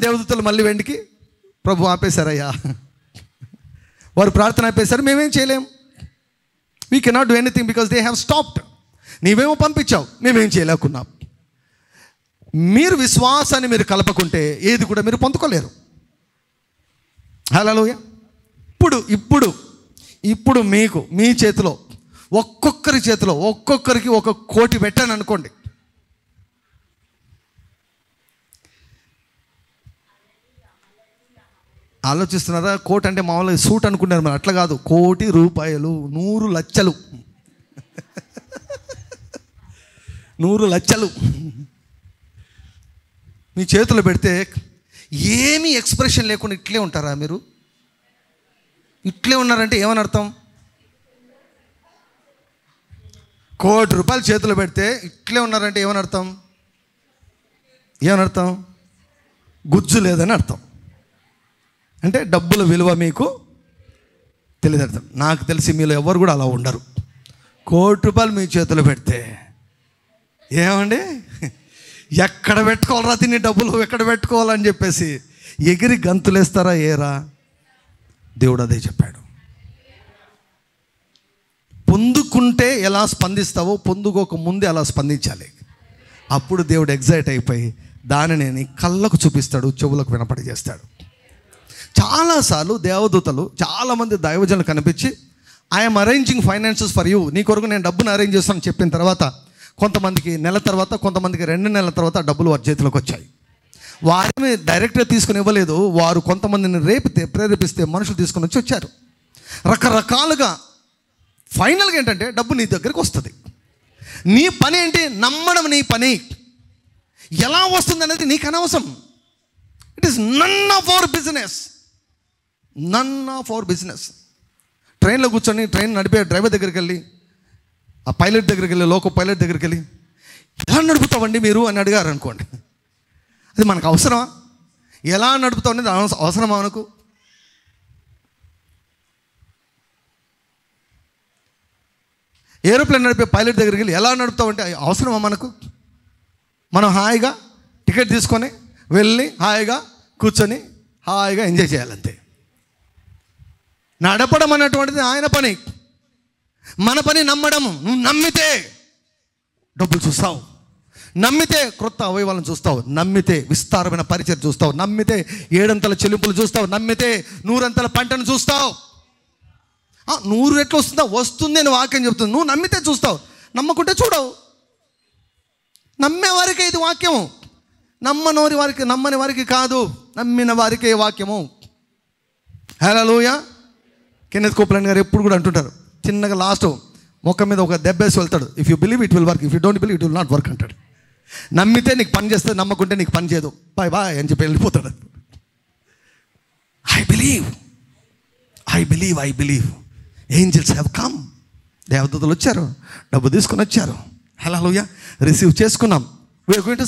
దేవదూతలు మళ్ళీ వెండికి ప్రభు ఆపేశారయ్యా, వారు ప్రార్థన ఆపేశారు, మేమేం చేయలేం. We cannot do anything because they have stopped. నీవేమో పంపించావు, మేమేం చేయలేకున్నాం. మీరు విశ్వాసాన్ని మీరు కలపకుంటే ఏది కూడా మీరు పొందుకోలేరు. హల్లెలూయా. ఇప్పుడు మీకు మీ చేతిలో, ఒక్కొక్కరి చేతిలో ఒక్కొక్కరికి 1 కోటి పెట్టాను అనుకోండి. ఆలోచిస్తున్నారా? కోటి అంటే మామూలుగా సూట్ అనుకుంటారు, మరి అట్లా కాదు. 1 కోటి రూపాయలు, 100 లక్షలు, 100 లక్షలు మీ చేతులు పెడితే ఏమీ ఎక్స్ప్రెషన్ లేకుండా ఇట్లే ఉంటారా మీరు? ఇట్లే ఉన్నారంటే ఏమని అర్థం? 1 కోటి రూపాయలు చేతులు పెడితే ఇట్లే ఉన్నారంటే ఏమని అర్థం? గుజ్జు లేదని అర్థం. అంటే డబ్బుల విలువ మీకు తెలియదు అర్థం. నాకు తెలిసి మీలో ఎవరు కూడా అలా ఉండరు. ₹1,00,00,000 మీ చేతిలో పెడితే ఏమండి, ఎక్కడ పెట్టుకోవాలరా తిని డబ్బులు, ఎక్కడ పెట్టుకోవాలని చెప్పేసి ఎగిరి గంతులేస్తారా ఏరా? దేవుడు అదే చెప్పాడు. పొందుకుంటే ఎలా స్పందిస్తావో పొందుకోక ముందే అలా స్పందించాలి. అప్పుడు దేవుడు ఎగ్జైట్ అయిపోయి దానిని నీ కళ్ళకు చూపిస్తాడు, చెవులకు వినపడి చేస్తాడు. చాలాసార్లు దేవదూతలు చాలామంది దైవజనులు కనిపించి I'm arranging finances for you, నీ కొరకు నేను డబ్బును అరేంజ్ చేస్తాను చెప్పిన తర్వాత కొంతమందికి నెల తర్వాత, కొంతమందికి 2 నెలల తర్వాత డబ్బులు వారి చేతిలోకి వచ్చాయి. వారిని డైరెక్ట్గా తీసుకుని ఇవ్వలేదు, వారు కొంతమందిని ప్రేరేపిస్తే మనుషులు తీసుకుని వచ్చారు. రకరకాలుగా ఫైనల్గా ఏంటంటే డబ్బు నీ దగ్గరికి వస్తుంది. నీ పని ఏంటి? నమ్మడం నీ పని. ఎలా వస్తుంది అనేది నీకు అనవసరం. It is none of our business, none of our business. ట్రైన్లో కూర్చొని ట్రైన్ నడిపే డ్రైవర్ దగ్గరికి వెళ్ళి, ఆ పైలట్ దగ్గరికి వెళ్ళి, లోకో పైలట్ దగ్గరికి వెళ్ళి ఎలా నడుపుతావండి మీరు అని అడిగారు అనుకోండి, అది మనకు అవసరమా? ఎలా నడుపుతావు అనేది అవసరమా మనకు? ఏరోప్లేన్ నడిపే పైలట్ దగ్గరికి వెళ్ళి ఎలా నడుపుతావంటే అవసరమా మనకు? మనం హాయిగా టికెట్ తీసుకొని వెళ్ళి హాయిగా కూర్చొని హాయిగా ఎంజాయ్ చేయాలంతే. నడపడం అన్నటువంటిది ఆయన పని, మన పని నమ్మడం. నువ్వు నమ్మితే డబ్బులు చూస్తావు, నమ్మితే క్రొత్త అవయవాలను చూస్తావు, నమ్మితే విస్తారమైన పరిచయం చూస్తావు, నమ్మితే 7 అంతల చెల్లింపులు చూస్తావు, నమ్మితే 100 అంతల పంటను చూస్తావు. 100 రెట్లు వస్తుందా? వస్తుంది అని వాక్యం చెప్తుంది. నువ్వు నమ్మితే చూస్తావు, నమ్మకుంటే చూడవు. నమ్మే వారికే ఇది వాక్యము, నమ్మని వారికి కాదు, నమ్మిన వారికే వాక్యము. హల్లెలూయా. కెన్నెత్ కోప్లాండ్ గారు ఎప్పుడు కూడా అంటుంటారు, చిన్నగా లాస్ట్ మొక్క మీద ఒక దెబ్బేసి వెళ్తాడు, if you believe it will work, if you don't believe it will not work అంటాడు. నమ్మితే నీకు పని చేస్తే, నమ్మకుంటే నీకు పని చేయదు, బాయ్ బాయ్ అని చెప్పి వెళ్ళిపోతాడు. I believe angels have come. దేవదూతలు వచ్చారు, డబ్బు తీసుకొని వచ్చారు. హల్లెలూయా. రిసీవ్ చేసుకున్నాం. We are going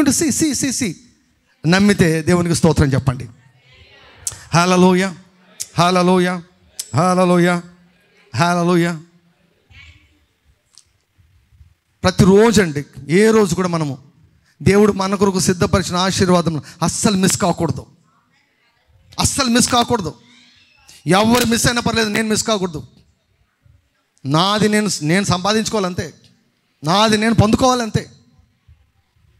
to see. నమ్మితే దేవునికి స్తోత్రం చెప్పండి. హల్లెలూయా, హల్లెలూయా, హల్లెలూయా, హల్లెలూయా. ప్రతిరోజు అండి, ఏ రోజు కూడా మనము దేవుడు మన కొరకు సిద్ధపరిచిన ఆశీర్వాదం అస్సలు మిస్ కాకూడదు, అస్సలు మిస్ కాకూడదు. ఎవరు మిస్ అయినా పర్లేదు, నేను మిస్ కాకూడదు. నాది నేను సంపాదించుకోవాలంతే, నాది నేను పొందుకోవాలంతే.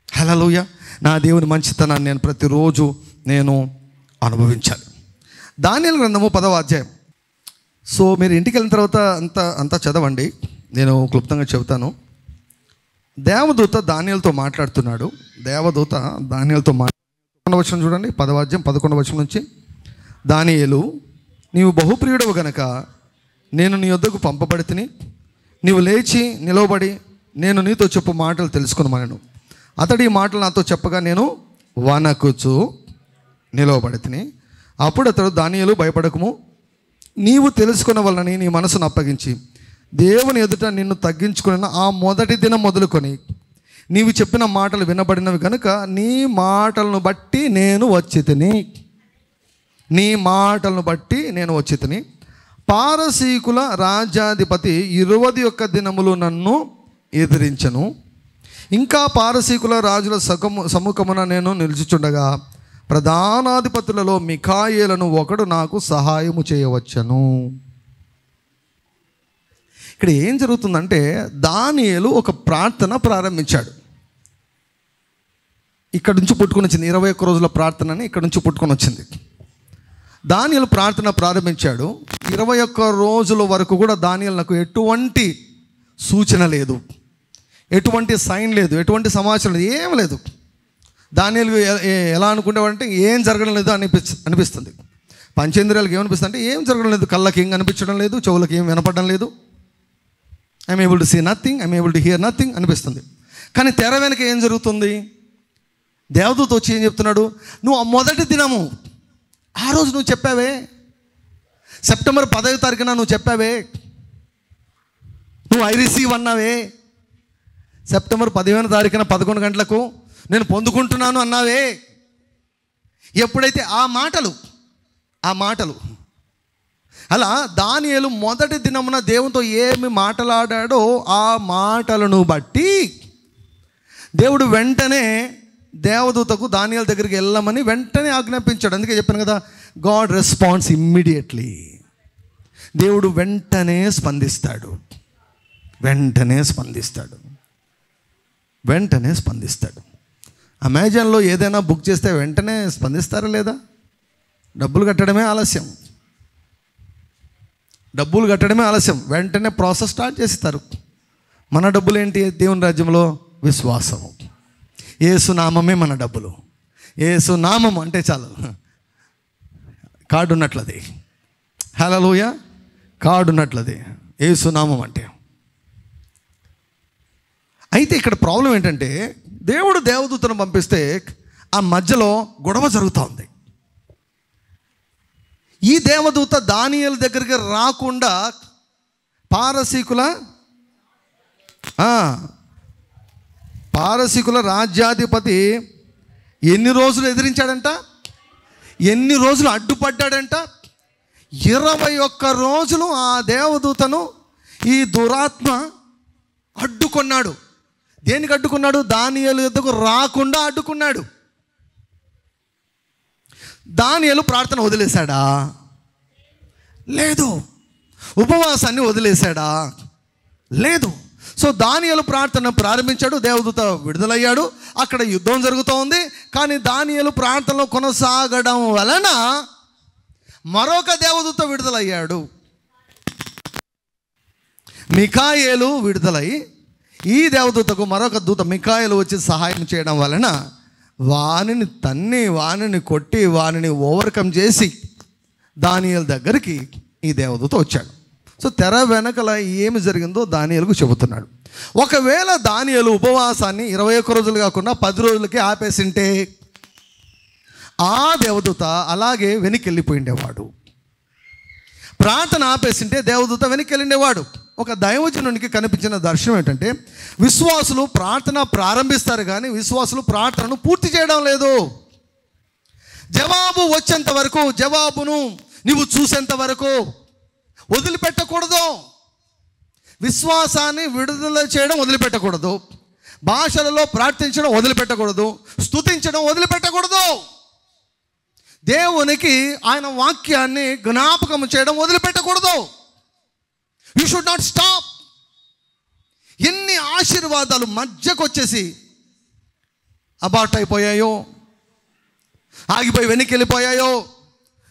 హల్లెలూయా. నా దేవుని మంచితనాన్ని నేను ప్రతిరోజు నేను అనుభవించాలి. దానియేలు గ్రంథము 10వ అధ్యాయం. సో మీరు ఇంటికి వెళ్ళిన తర్వాత అంతా చదవండి, నేను క్లుప్తంగా చెబుతాను. దేవదూత దానియేలుతో మాట్లాడుతున్నాడు. దేవదూత దానియేలుతో 11వ వచనం చూడండి, 10వ అధ్యాయం 11వ వచనం నుంచి. దానియేలు, నీవు బహుప్రియుడవు గనక నేను నీ యొద్దకు పంపబడితిని. నీవు లేచి నిలవబడి నేను నీతో చెప్పు మాటలు తెలుసుకున్నాను. అతడి ఈ మాటలు నాతో చెప్పగా నేను వణకుచు నిలవబడితిని. అప్పుడు అతడు, దానియేలు భయపడకము, నీవు తెలుసుకున్న వలనని నీ మనసును అప్పగించి దేవుని ఎదుట నిన్ను తగ్గించుకున్న ఆ మొదటి దినం మొదలుకొని నీవు చెప్పిన మాటలు వినబడినవి కనుక నీ మాటలను బట్టి నేను వచ్చి తిని. పారసీకుల రాజ్యాధిపతి 21 దినములు నన్ను ఎదిరించను. ఇంకా పారసీకుల రాజుల సముఖమున నేను నిలుచుచుండగా ప్రధానాధిపతులలో మిఖాయేలను ఒకడు నాకు సహాయము చేయవచ్చును. ఇక్కడ ఏం జరుగుతుందంటే, దానియేలు ఒక ప్రార్థన ప్రారంభించాడు. ఇక్కడ నుంచి పుట్టుకొని వచ్చింది, 21 రోజుల ప్రార్థన అని ఇక్కడ నుంచి పుట్టుకొని వచ్చింది. దానియేలు ప్రార్థన ప్రారంభించాడు. 21 రోజుల వరకు కూడా దానియేలునకు ఎటువంటి సూచన లేదు, ఎటువంటి సైన్ లేదు, ఎటువంటి సమాచారం లేదు, ఏం లేదు. దానియేలు ఎలా అనుకునేవాడంటే ఏం జరగడం లేదు అనిపిస్తుంది. పంచేంద్రియాలకు ఏమనిపిస్తుంది అంటే ఏం జరగడం లేదు, కళ్ళకి ఏం కనిపించడం లేదు, చెవులకు ఏం వినపడడం లేదు. I'm able to see nothing, I'm able to hear nothing అనిపిస్తుంది. కానీ తెర వెనక ఏం జరుగుతుంది? దేవదూత వచ్చి ఏం చెప్తున్నాడు? నువ్వు ఆ మొదటి దినము ఆ రోజు నువ్వు చెప్పావే, సెప్టెంబర్ 10వ తారీఖున నువ్వు చెప్పావే, నువ్వు ఐ రిసీవ్ అన్నావే, సెప్టెంబర్ 15వ తారీఖున 11 గంటలకు నేను పొందుకుంటున్నాను అన్నావే, ఎప్పుడైతే ఆ మాటలు అలా దానియేలు మొదటి దినమున దేవునితో ఏమి మాట్లాడాడో ఆ మాటలను బట్టి దేవుడు వెంటనే దేవదూతకు దానియేలు దగ్గరికి వెళ్ళమని వెంటనే ఆజ్ఞాపించాడు. అందుకే చెప్పాను కదా, గాడ్ రెస్పాన్స్ ఇమ్మీడియట్లీ. దేవుడు వెంటనే స్పందిస్తాడు. అమెజాన్లో ఏదైనా బుక్ చేస్తే వెంటనే స్పందిస్తారా లేదా? డబ్బులు కట్టడమే ఆలస్యం, వెంటనే ప్రాసెస్ స్టార్ట్ చేస్తారు. మన డబ్బులు ఏంటి? దేవుని రాజ్యంలో విశ్వాసము. యేసునామమే మన డబ్బులు. యేసునామం అంటే చాలు, కార్డు ఉన్నట్లది. హల్లెలూయా, కార్డు ఉన్నట్లది యేసునామం అంటే. అయితే ఇక్కడ ప్రాబ్లం ఏంటంటే, దేవుడు దేవదూతను పంపిస్తే ఆ మధ్యలో గొడవ జరుగుతూ ఉంది. ఈ దేవదూత దానియేలు దగ్గరికి రాకుండా పారసీకుల రాజ్యాధిపతి ఎన్ని రోజులు ఎదిరించాడంట, ఎన్ని రోజులు అడ్డుపడ్డాడంట? 21 రోజులు ఆ దేవదూతను ఈ దురాత్మ అడ్డుకున్నాడు. దేనికి అడ్డుకున్నాడు? దానియేలు యొద్దకు రాకుండా అడ్డుకున్నాడు. దానియేలు ప్రార్థన వదిలేశాడా? లేదు. ఉపవాసాన్ని వదిలేశాడా? లేదు. సో దానియేలు ప్రార్థన ప్రారంభించాడు, దేవదూత విడుదలయ్యాడు. అక్కడ యుద్ధం జరుగుతూ ఉంది. కానీ దానియేలు ప్రార్థనలో కొనసాగడం వలన మరొక దేవదూత విడుదలయ్యాడు. మిఖాయేలు విడుదలై ఈ దేవదూతకు మరొక దూత మిఖాయేలు వచ్చి సహాయం చేయడం వలన వానిని తన్ని, వానిని కొట్టి, వానిని ఓవర్కమ్ చేసి దానియేలు దగ్గరికి ఈ దేవదూత వచ్చాడు. సో తెర వెనకల ఏమి జరిగిందో దానియేలుకు చెబుతున్నాడు. ఒకవేళ దానియేలు ఉపవాసాన్ని 21 రోజులు కాకుండా 10 రోజులకి ఆపేసింటే ఆ దేవదూత అలాగే వెనక్కి వెళ్ళిపోయిండేవాడు. ప్రార్థన ఆపేసింటే దేవదూత వెనక్కి వెళ్ళిండేవాడు. ఒక దైవజనునికి కనిపించిన దర్శనం ఏంటంటే, విశ్వాసులు ప్రార్థన ప్రారంభిస్తారు కానీ విశ్వాసులు ప్రార్థనను పూర్తి చేయడం లేదు. జవాబు వచ్చేంత వరకు, జవాబును నీవు చూసేంత వరకు వదిలిపెట్టకూడదు. విశ్వాసాన్ని విడుదల చేయడం వదిలిపెట్టకూడదు. భాషలలో ప్రార్థించడం వదిలిపెట్టకూడదు. స్తుతించడం వదిలిపెట్టకూడదు. దేవునికి ఆయన వాక్యాన్ని జ్ఞాపకం చేయడం వదిలిపెట్టకూడదు. You should not stop. ఎన్ని ఆశీర్వాదాలు మధ్యకు వచ్చేసి అబార్ట్ అయిపోయాయో, ఆగిపోయి వెనక్కి వెళ్ళిపోయాయో,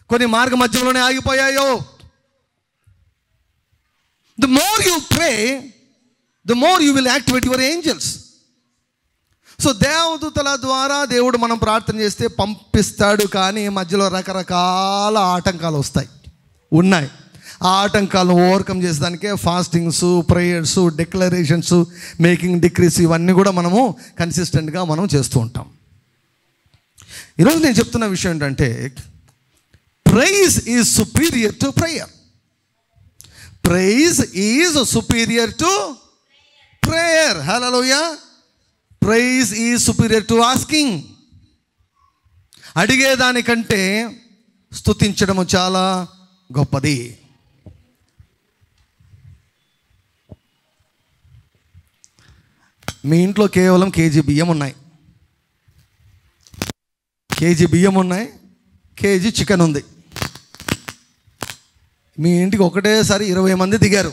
కొన్ని మార్గ మధ్యంలోనే ఆగిపోయాయో. The more you pray, the more you will activate your angels. So దేవదూతల ద్వారా దేవుడు మనం ప్రార్థన చేస్తే పంపిస్తాడు. కానీ మధ్యలో రకరకాల ఆటంకాలు ఉన్నాయి. ఆ ఆటంకాలను ఓవర్కమ్ చేసేదానికే fastings, prayers, declarations, making decrees, ఇవన్నీ కూడా మనము కన్సిస్టెంట్గా మనం చేస్తూ ఉంటాం. ఈరోజు నేను చెప్తున్న విషయం ఏంటంటే, praise is superior to prayer. Praise is superior to prayer. Hallelujah. Praise is superior to asking. అడిగేదానికంటే స్తుతించడము చాలా గొప్పది. మీ ఇంట్లో కేవలం కేజీ బియ్యం ఉన్నాయి, కేజీ చికెన్ ఉంది. మీ ఇంటికి ఒకటేసారి 20 మంది దిగారు.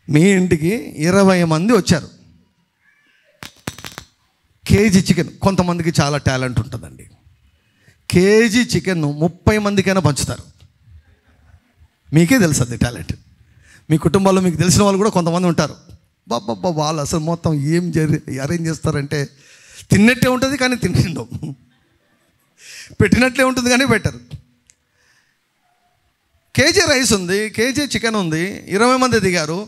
మీ ఇంటికి 20 మంది వచ్చారు. కేజీ చికెన్, కొంతమందికి చాలా టాలెంట్ ఉంటుందండి. KG chicken 30 మందికైనా పంచుతారు. మీకే తెలుసు అది టాలెంట్. మీ కుటుంబాల్లో మీకు తెలిసిన వాళ్ళు కూడా కొంతమంది ఉంటారు. బాబా వాళ్ళు అసలు మొత్తం ఏం అరేంజ్ చేస్తారంటే, తిన్నట్టే ఉంటుంది కానీ తింటుండవు, పెట్టినట్లే ఉంటుంది కానీ పెట్టరు. కేజీ రైస్ ఉంది, కేజీ చికెన్ ఉంది, 20 మంది దిగారు.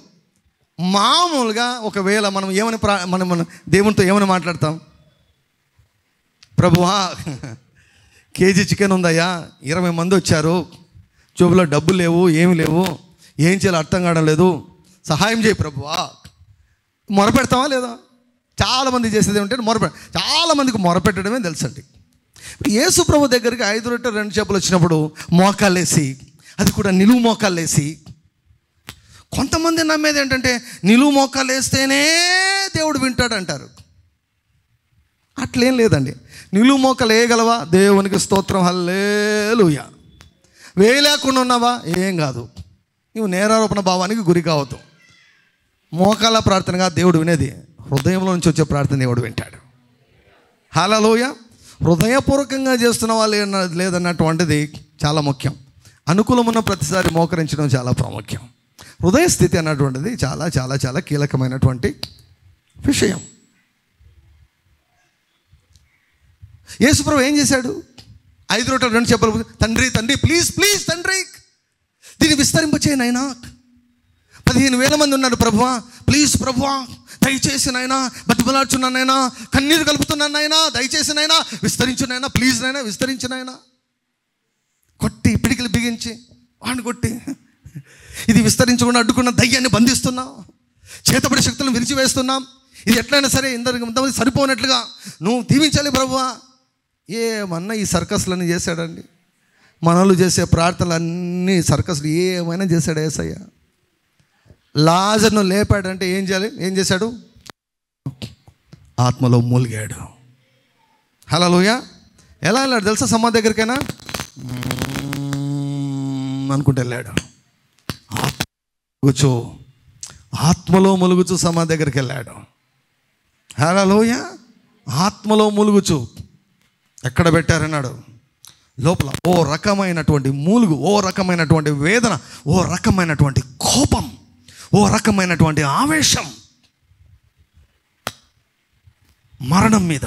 మామూలుగా ఒకవేళ మనం ఏమని మనం దేవునితో ఏమని మాట్లాడతాం? ప్రభువా, కేజీ చికెన్ ఉందయ్యా, 20 మంది వచ్చారు, జోబులో డబ్బులు లేవు, ఏమి లేవు, ఏం చేయాలో అర్థం కావడం లేదు, సహాయం చేయి ప్రభువా. మొరపెడతావా లేదా? చాలామంది చేసేది ఏమంటే చాలామందికి మొరపెట్టడమే తెలుసండి. ఇప్పుడు యేసు ప్రభు దగ్గరికి 5 రొట్టెలు 2 చేపలు వచ్చినప్పుడు మోకాళ్ళేసి, అది కూడా నిలువు మోకాళ్ళేసి, కొంతమంది నమ్మేది ఏంటంటే నిలువు మోకాలు వేస్తేనే దేవుడు వింటాడు అంటారు. అట్లేం లేదండి. నిలువు మోకాలు వేయగలవా? దేవునికి స్తోత్రం, హల్లెలూయా. వేయలేకుండా ఉన్నావా? ఏం కాదు, నువ్వు నేరారోపణ భావానికి గురి కావద్దు. మోకాల ప్రార్థనగా దేవుడు వినేది, హృదయంలో నుంచి వచ్చే ప్రార్థన దేవుడు వింటాడు. హల్లెలూయా. హృదయపూర్వకంగా చేస్తున్న వాళ్ళు లేదన్నటువంటిది చాలా ముఖ్యం. అనుకూలం ఉన్న ప్రతిసారి మోకరించడం చాలా ప్రాముఖ్యం. హృదయ స్థితి అన్నటువంటిది చాలా చాలా చాలా కీలకమైనటువంటి విషయం. యేసుప్రభు ఏం చేశాడు? 5 రొట్టెలు 2 చేపలు, తండ్రి తండ్రి ప్లీజ్ ప్లీజ్ తండ్రి దీన్ని విస్తరింపచేయి నాయనా. 15,000 మంది ఉన్నారు ప్రభువా, ప్లీజ్ ప్రభువా దయచేసి నాయనా, బతిమలాడుచున్నాను నాయనా, కన్నీరు కలుపుతున్నాను నాయనా, దయచేసి నాయనా విస్తరించు నాయనా, ప్లీజ్ నాయనా విస్తరించు నాయనా. కొట్టి పిడికిలు బిగించి వాడిని కొట్టి, ఇది విస్తరించకుండా అడ్డుకున్న దయ్యాన్ని బంధిస్తున్నాం, చేతబడి శక్తులను విరిచివేస్తున్నాం, ఇది ఎట్లయినా సరే ఇంతమంది సరిపోనట్లుగా నువ్వు దీవించాలి ప్రభువా. ఏమన్నా ఈ సర్కస్లన్నీ చేశాడండి. మనలు చేసే ప్రార్థనలన్నీ సర్కస్లు ఏమైనా చేశాడు యేసయ్య. లాజర్ను లేపాడంటే ఏం చేయాలి? ఏం చేశాడు? ఆత్మలో మూలిగాడు. హల్లెలూయా. ఎలా వెళ్ళాడు తెలుసా? సమాధి దగ్గరికైనా అనుకుంటూ వెళ్ళాడు. ఆత్మలో ములుగుచు సమాధి దగ్గరికి వెళ్ళాడు. హల్లెలూయా. ఆత్మలో ములుగుచు. ఎక్కడ పెట్టారన్నాడు? లోపల ఓ రకమైనటువంటి మూలుగు, ఓ రకమైనటువంటి వేదన, ఓ రకమైనటువంటి కోపం, ఓ రకమైనటువంటి ఆవేశం మరణం మీద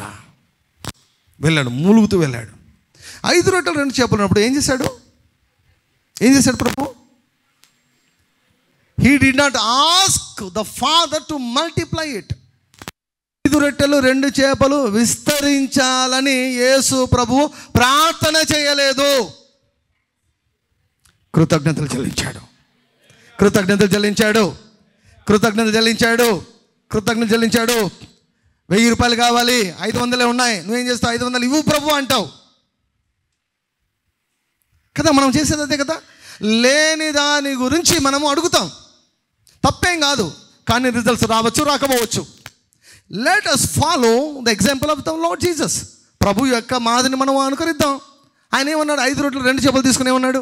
వెళ్ళాడు, మూలుగుతూ వెళ్ళాడు. 5 రొట్టెలు 2 చేపలు ఉన్నప్పుడు ఏం చేశాడు? ఏం చేశాడు ప్రభు? He did not ask the Father to multiply it. 5 రొట్టెలు 2 చేపలు విస్తరించాలని యేసు ప్రభు ప్రార్థన చేయలేదు. కృతజ్ఞతలు చెల్లించాడు. 1000 రూపాయలు కావాలి, 500 ఉన్నాయి, నువ్వేం చేస్తావు? 500 ఇవ్వు ప్రభు అంటావు కదా. మనం చేసేది అదే కదా. లేని దాని గురించి మనము అడుగుతాం, తప్పేం కాదు, కానీ రిజల్ట్స్ రావచ్చు, రాకపోవచ్చు. Let us follow the example of the Lord Jesus. ప్రభు యొక్క మాదిరిని మనం అనుకరిద్దాం. ఆయన ఏమన్నాడు? 5 రొట్టెలు 2 చేపలు తీసుకుని ఏమన్నాడు?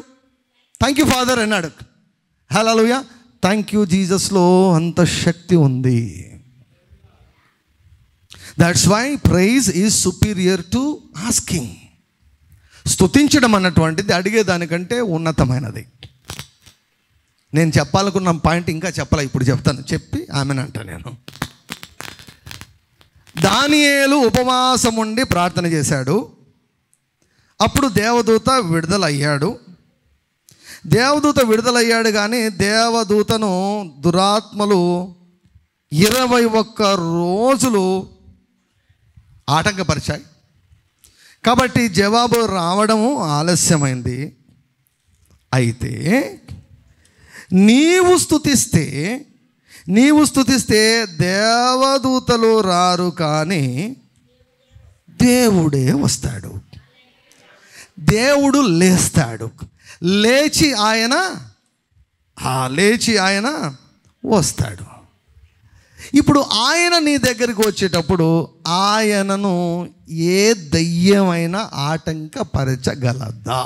థ్యాంక్ యూ ఫాదర్ అన్నాడు. హల్లెలూయా. థ్యాంక్ యూ జీసస్లో అంత శక్తి ఉంది. That's why praise is superior to asking. స్తుతించడం అన్నటువంటిది అడిగేదానికంటే ఉన్నతమైనది. నేను చెప్పాలనుకున్న పాయింట్ ఇంకా చెప్పాలి, ఇప్పుడు చెప్తాను, చెప్పి ఆమెనంట. నేను దానియేలు ఉపవాసం ఉండి ప్రార్థన చేశాడు. అప్పుడు దేవదూత విడుదలయ్యాడు. కానీ దేవదూతను దురాత్మలు 21 రోజులు ఆటంకపరిచాయి. కాబట్టి జవాబు రావడము ఆలస్యమైంది. అయితే నీవు స్తుతిస్తే దేవదూతలు రారు, కానీ దేవుడే వస్తాడు. దేవుడు లేస్తాడు. లేచి ఆయన వస్తాడు. ఇప్పుడు ఆయన నీ దగ్గరికి వచ్చేటప్పుడు ఆయనను ఏ దయ్యమైనా ఆటంకపరచగలదా?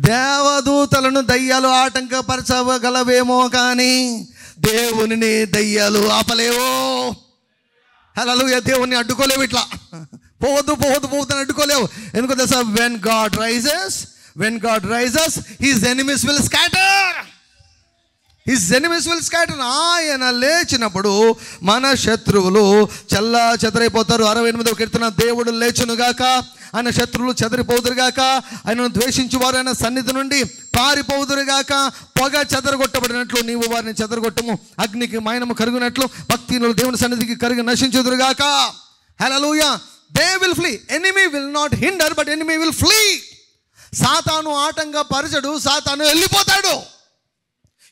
దేవదూతలను దయ్యాలు ఆటంకపరచగలవేమో, కానీ దేవునిని దయ్యాలు ఆపలేవో. హల్లెలూయా. దేవుని అడ్డుకోలేవు, ఇట్లా పోవద్దు అని అడ్డుకోలేవు. ఎందుకు తెలుసా? when God rises his enemies will scatter. ఆయన లేచినప్పుడు మన శత్రువులు చల్లా చెదరైపోతారు. 68వ కీర్తన, దేవుడు లేచునుగాక, ఆయన శత్రువులు చెదరిపోదురుగాక, ఆయనను ద్వేషించి వారు ఆయన సన్నిధి నుండి పారిపోదురుగాక. పొగ చెదరగొట్టబడినట్లు నీవు వారిని చెదరగొట్టము, అగ్నికి మైనము కరుగునట్లు భక్తినులు దేవుని సన్నిధికి కరిగి నశించుదురుగాక. హల్లెలూయా. They will flee. Enemy will not hinder, but enemy will flee. సాతాను ఆటంకపరచడు, సాతాను వెళ్ళిపోతాడు.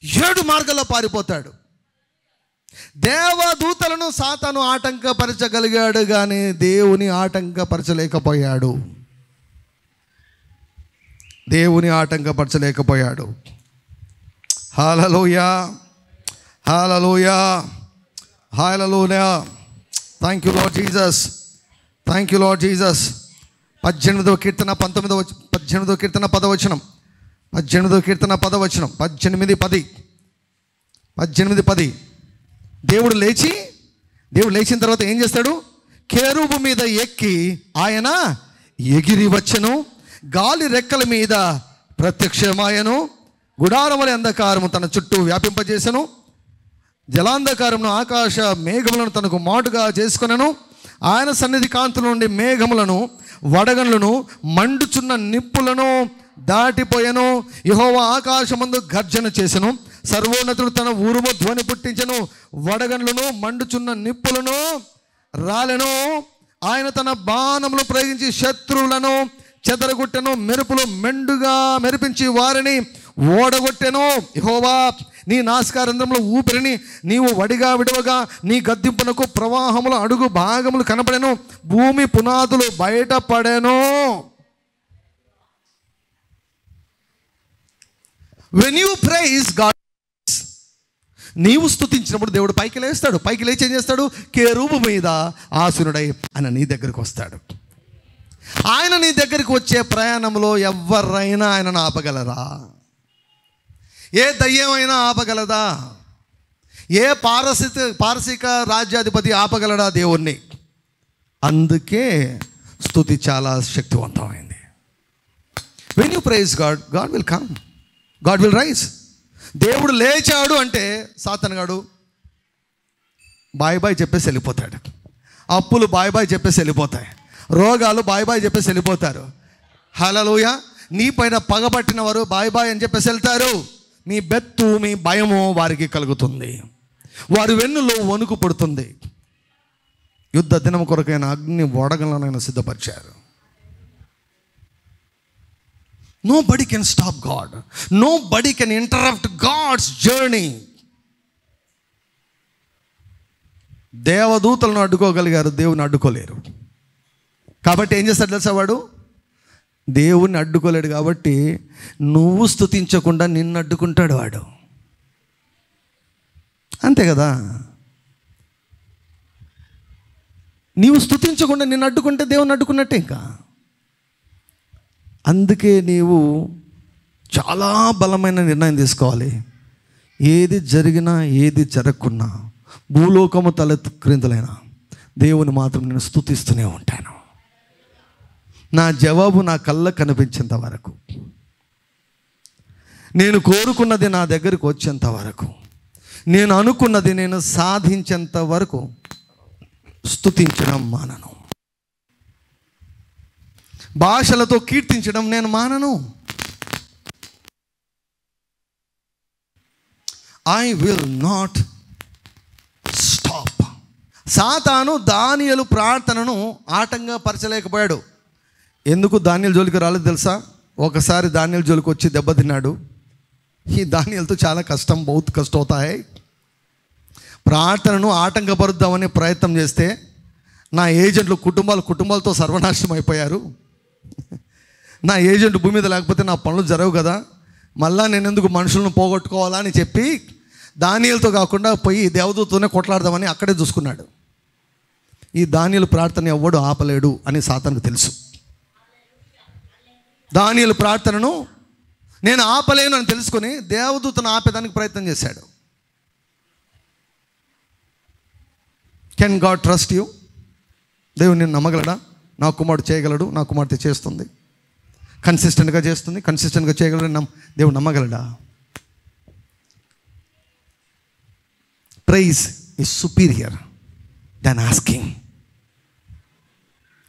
7 మార్గాల్లో పారిపోతాడు. దేవదూతలను సాతాను ఆటంకపరచగలిగాడు, కానీ దేవుని ఆటంకపరచలేకపోయాడు. దేవుని ఆటంకపరచలేకపోయాడు. Hallelujah, hallelujah, hallelujah. Thank you Lord Jesus, thank you Lord Jesus. 18వ కీర్తన 18వ కీర్తన 10వ వచనం. 18వ కీర్తన 10వ వచనం. 18:10. దేవుడు లేచిన తర్వాత ఏం చేస్తాడు? కెరూబు మీద ఎక్కి ఆయన ఎగిరి వచ్చెను, గాలి రెక్కల మీద ప్రత్యక్షమాయను, గుడారముల అంధకారము తన చుట్టూ వ్యాపింపజేసెను, జలాంధకారమును ఆకాశ మేఘములను తనకు మాటుగా చేసుకొనెను. ఆయన సన్నిధి కాంతుల నుండి మేఘములను, వడగండ్లను, మండుచున్న నిప్పులను దాటిపోయెను. యెహోవా ఆకాశమందు గర్జన చేసెను, సర్వోన్నతుడు తన ఉరుము ధ్వని పుట్టించెను, వడగండ్లను, మండుచున్న నిప్పులను రాలెను. ఆయన తన బాణములు ప్రయోగించి శత్రువులను చెదరగొట్టెను, మెరుపులు మెండుగా మెరిపించి వారిని ఓడగొట్టెను. యెహోవా నీ నాసికారంధ్రంలో ఊపిరిని నీవు వడిగా విడవగా నీ గద్దింపునకు ప్రవాహముల అడుగు భాగములు కనపడెను, భూమి పునాదులు బయటపడెను. When you praise God, నీవు స్తుతించినప్పుడు దేవుడు పైకి లేస్తాడు. పైకి లేచి ఏం చేస్తాడు? కెరూబు మీద ఆసీనుడై ఆయన నీ దగ్గరికి వస్తాడు. ఆయన నీ దగ్గరికి వచ్చే ప్రయాణంలో ఎవరైనా ఆయనను ఆపగలరా? ఏ దయ్యమైనా ఆపగలదా? ఏ పారసిక రాజ్యాధిపతి ఆపగలడా దేవుణ్ణి? అందుకే స్తుతి చాలా శక్తివంతమైంది. When you praise God, God will come, God will rise. దేవుడు లేచాడు అంటే సాతానుగాడు బాయ్ బాయ్ చెప్పేసి వెళ్ళిపోతాడు. అప్పులు బాయ్ బాయ్ చెప్పేసి వెళ్ళిపోతాయి. రోగాలు బాయ్ బాయ్ చెప్పేసి వెళ్ళిపోతారు. హల్లెలూయా. నీ పైన పగబట్టిన వారు బాయ్ బాయ్ అని చెప్పేసి వెళ్తారు. మీ బెత్తు, మీ భయము వారికి కలుగుతుంది. వారి వెన్నులో వణుకు పడుతుంది. యుద్ధ దినం కొరకైన అగ్ని వడగలను సిద్ధపరిచారు. Nobody can stop God. Nobody can interrupt God's journey. దేవదూతలను అడ్డుకోగలిగారు, దేవుని అడ్డుకోలేరు. కాబట్టి ఏం చేస్తాడు తెలుసా? వాడు దేవుణ్ణి అడ్డుకోలేడు కాబట్టి నువ్వు స్తుతించకుండా నిన్ను అడ్డుకుంటాడు వాడు. అంతే కదా? నీవు స్తుతించకుండా నిన్ను అడ్డుకుంటే దేవుని అడ్డుకున్నట్టే. ఇంకా అందుకే నీవు చాలా బలమైన నిర్ణయం తీసుకోవాలి. ఏది జరిగినా ఏది జరగకున్నా, భూలోకము తలెత్తుక్రిందులైనా దేవుని మాత్రం నేను స్తుతిస్తూనే ఉంటాను. నా జవాబు నా కళ్ళకు కనిపించేంత వరకు, నేను కోరుకున్నది నా దగ్గరికి వచ్చేంత వరకు, నేను అనుకున్నది నేను సాధించేంత వరకు స్తుతించడం మానను. భాషలతో కీర్తించడం నేను మానను. I will not stop. సాతాను దానియేలు ప్రార్థనను ఆటంకపరచలేకపోయాడు. ఎందుకు దానియేలు జోలికి రాలేదు తెలుసా? ఒకసారి దానియేలు జోలికి వచ్చి దెబ్బతిన్నాడు. ఈ దానియేలుతో చాలా కష్టం, బహుత్ కష్టం అవుతాయి. ప్రార్థనను ఆటంకపరుద్దామని ప్రయత్నం చేస్తే నా ఏజెంట్లు కుటుంబాలతో సర్వనాశనం అయిపోయారు. నా ఏజెంట్ భూమి మీద లేకపోతే నా పనులు జరగవు కదా, మళ్ళా నేను ఎందుకు మనుషులను పోగొట్టుకోవాలా అని చెప్పి దానియేలుతో కాకుండా పోయి దేవదూతతోనే కొట్లాడదామని అక్కడే చూసుకున్నాడు. ఈ దానియేలు ప్రార్థన ఎవ్వడు ఆపలేడు అని సాతానుకు తెలుసు. దానియేలు ప్రార్థనను నేను ఆపలేను అని తెలుసుకొని దేవదూతను ఆపేదానికి ప్రయత్నం చేశాడు. Can God trust you? దేవుడు నేను నమ్మగలడా? నా కుమారుడు చేయగలడు, నా కుమార్తె చేస్తుంది, కన్సిస్టెంట్గా చేస్తుంది, కన్సిస్టెంట్గా చేయగలడు, దేవుడు నమ్మగలడా? Praise is superior than asking.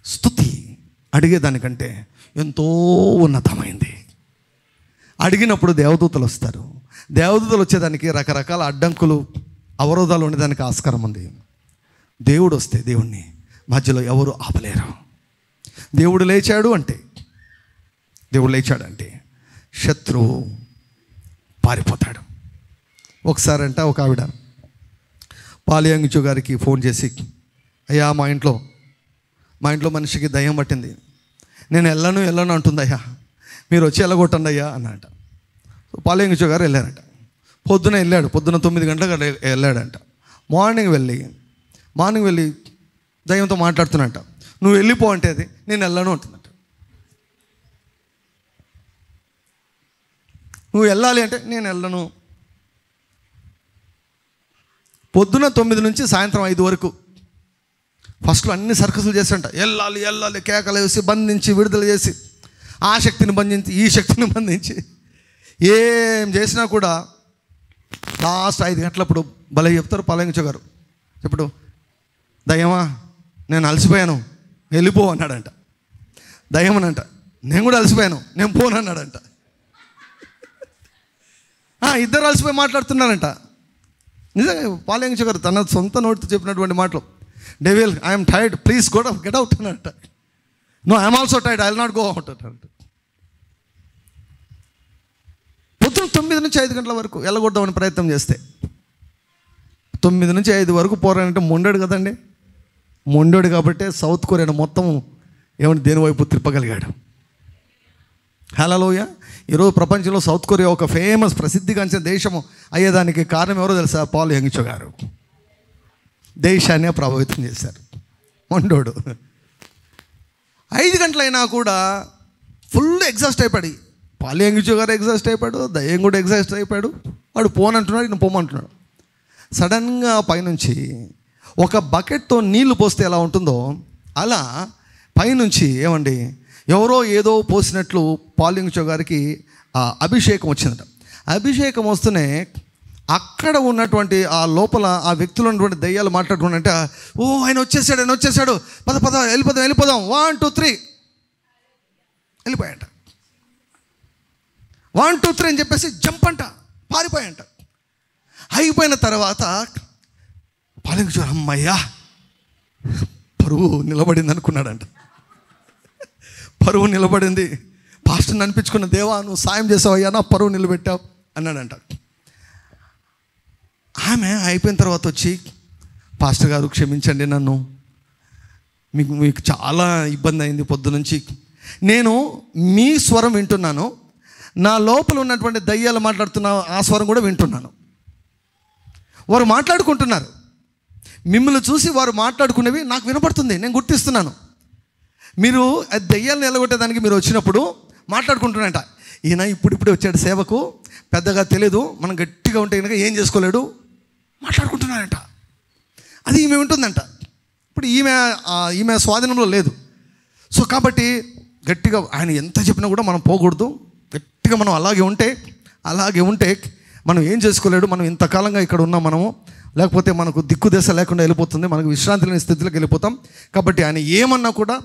స్తుతి అడిగేదానికంటే ఎంతో ఉన్నతమైంది. అడిగినప్పుడు దేవదూతలు వస్తారు. దేవదూతలు వచ్చేదానికి రకరకాల అడ్డంకులు, అవరోధాలు ఉండేదానికి ఆస్కారం ఉంది. దేవుడు వస్తే దేవుణ్ణి మధ్యలో ఎవరు ఆపలేరు. దేవుడు లేచాడంటే శత్రువు పారిపోతాడు. ఒకసారంట ఒక ఆవిడ పాలియంగుచు గారికి ఫోన్ చేసి, అయ్యా మా ఇంట్లో మనిషికి దయ్యం పట్టింది, నేను వెళ్ళను అంటుంది, అయ్యా మీరు వచ్చి వెళ్ళగొట్టండి అయ్యా అన్నట. పాలియంగుచు గారు వెళ్ళారట. పొద్దున 9 గంటలకు వెళ్ళాడంట. మార్నింగ్ వెళ్ళి దయ్యంతో మాట్లాడుతున్నట్ట. నువ్వు వెళ్ళిపో అంటే అది నేను వెళ్ళను అంటుందట. నువ్వు వెళ్ళాలి అంటే నేను వెళ్ళను. పొద్దున 9 నుంచి సాయంత్రం 5 వరకు ఫస్ట్లో అన్ని సర్కసులు చేస్తుంట. వెళ్ళాలి కేకలు వేసి బంధించి విడుదల చేసి ఆ శక్తిని బంధించి ఈ శక్తిని బంధించి ఏం చేసినా కూడా లాస్ట్ 5 గంటలప్పుడు భలే చెప్తారు పాలియంగుచు గారు. ఇప్పుడు దయ్యమా నేను అలసిపోయాను వెళ్ళిపో అన్నాడంట. దయ్యమనంట నేను కూడా అలసిపోయాను నేను పోను అన్నాడంట. ఇద్దరు అలసిపోయి మాట్లాడుతున్నారంట. నిజంగా పాలియంగుచు గారు తన సొంత నోటితో చెప్పినటువంటి మాటలు. Devil I'm tired please get out అన్నట్ట. No I'm also tired I will not go out అంట. పొద్దున 9 నుంచి 5 గంటల వరకు వెళ్ళగొద్దామని ప్రయత్నం చేస్తే 9 నుంచి 5 వరకు పోరాడంటే మొండాడు కదండి. మొండోడు కాబట్టి సౌత్ కొరియాను మొత్తం దేని వైపు తిప్పగలిగాడు. హల్లెలూయా. ఈరోజు ప్రపంచంలో సౌత్ కొరియా ఒక ఫేమస్ ప్రసిద్ధిగాంచిన దేశము అయ్యేదానికి కారణం ఎవరో తెలుసా? పాలియంగుచు గారు. దేశాన్ని ప్రభావితం చేశారు. మొండోడు 5 గంటలైనా కూడా ఫుల్ ఎగ్జాస్ట్ అయిపోయాడు. పాలియంగుచు గారు ఎగ్జాస్ట్ అయిపోయాడు, దయ్యం కూడా ఎగ్జాస్ట్ అయిపోయాడు. వాడు పోనంటున్నాడు, ఈయన పోమంటున్నాడు. సడన్గా పైనుంచి ఒక బకెట్తో నీళ్లు పోస్తే ఎలా ఉంటుందో అలా పైనుంచి ఎవరో ఏదో పోసినట్లు పాలియంగుచు గారికి అభిషేకం వచ్చిందట. అభిషేకం వస్తూనే అక్కడ ఉన్నటువంటి ఆ లోపల ఆ వ్యక్తులు ఉన్నటువంటి దయ్యాలు మాట్లాడుకుంటే, ఓ ఆయన వచ్చేసాడు పద వెళ్ళిపోదాం 1 2 3 వెళ్ళిపోయాట. 1 2 3 అని చెప్పేసి జంప్ అంట పారిపోయాయంట. అయిపోయిన తర్వాత పాలియంగుచు అమ్మయ్యా పరువు నిలబడింది అనుకున్నాడంట. పరువు నిలబడింది. పాస్టర్ని అనిపించుకున్న, దేవా నువ్వు సాయం చేసావయ్యా నా పరువు నిలబెట్టావు అన్నాడంట. ఆమె అయిపోయిన తర్వాత వచ్చి, పాస్టర్ గారు క్షమించండి నన్ను, మీకు చాలా ఇబ్బంది అయింది పొద్దునుంచి. నేను మీ స్వరం వింటున్నాను, నా లోపల ఉన్నటువంటి దయ్యాలు మాట్లాడుతున్న ఆ స్వరం కూడా వింటున్నాను. వారు మాట్లాడుకుంటున్నారు, మిమ్మల్ని చూసి వారు మాట్లాడుకునేవి నాకు వినపడుతుంది, నేను గుర్తిస్తున్నాను. మీరు దయ్యాలను నిలగొట్టేదానికి మీరు వచ్చినప్పుడు మాట్లాడుకుంటున్నారంట. ఈయన ఇప్పుడిప్పుడే వచ్చాడు సేవకు, పెద్దగా తెలియదు, మనం గట్టిగా ఉంటే కనుక ఏం చేసుకోలేడు, మాట్లాడుకుంటున్నారంట. అది ఈమె ఉంటుందంట. ఇప్పుడు ఈమె స్వాధీనంలో లేదు. సో కాబట్టి గట్టిగా ఆయన ఎంత చెప్పినా కూడా మనం పోకూడదు. గట్టిగా మనం అలాగే ఉంటే మనం ఏం చేసుకోలేడు. మనం ఇంతకాలంగా ఇక్కడ ఉన్నాం మనము, లేకపోతే మనకు దిక్కు దశ లేకుండా వెళ్ళిపోతుంది, మనకు విశ్రాంతి లేని స్థితిలోకి వెళ్ళిపోతాం. కాబట్టి ఆయన ఏమన్నా కూడా,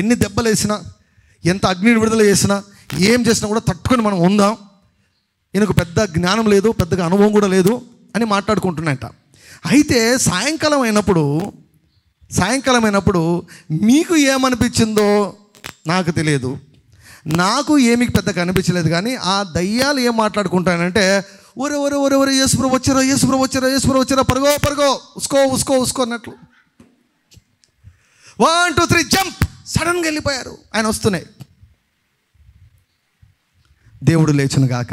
ఎన్ని దెబ్బలు వేసినా, ఎంత అగ్నిని విడుదల చేసినా, ఏం చేసినా కూడా తట్టుకొని మనం ఉందాం. ఈయనకు పెద్ద జ్ఞానం లేదు, పెద్దగా అనుభవం కూడా లేదు అని మాట్లాడుకుంటున్నాయంట. అయితే సాయంకాలం అయినప్పుడు మీకు ఏమనిపించిందో నాకు తెలియదు, నాకు ఏమీ పెద్దగా అనిపించలేదు. కానీ ఆ దయ్యాలు ఏం మాట్లాడుకుంటానంటే, ఒరే యేసుప్రభు వచ్చారా పరుగో ఉస్కో అన్నట్లు 1 2 3 జంప్ సడన్గా వెళ్ళిపోయారు. ఆయన వస్తున్నాయి. దేవుడు లేచిన గాక,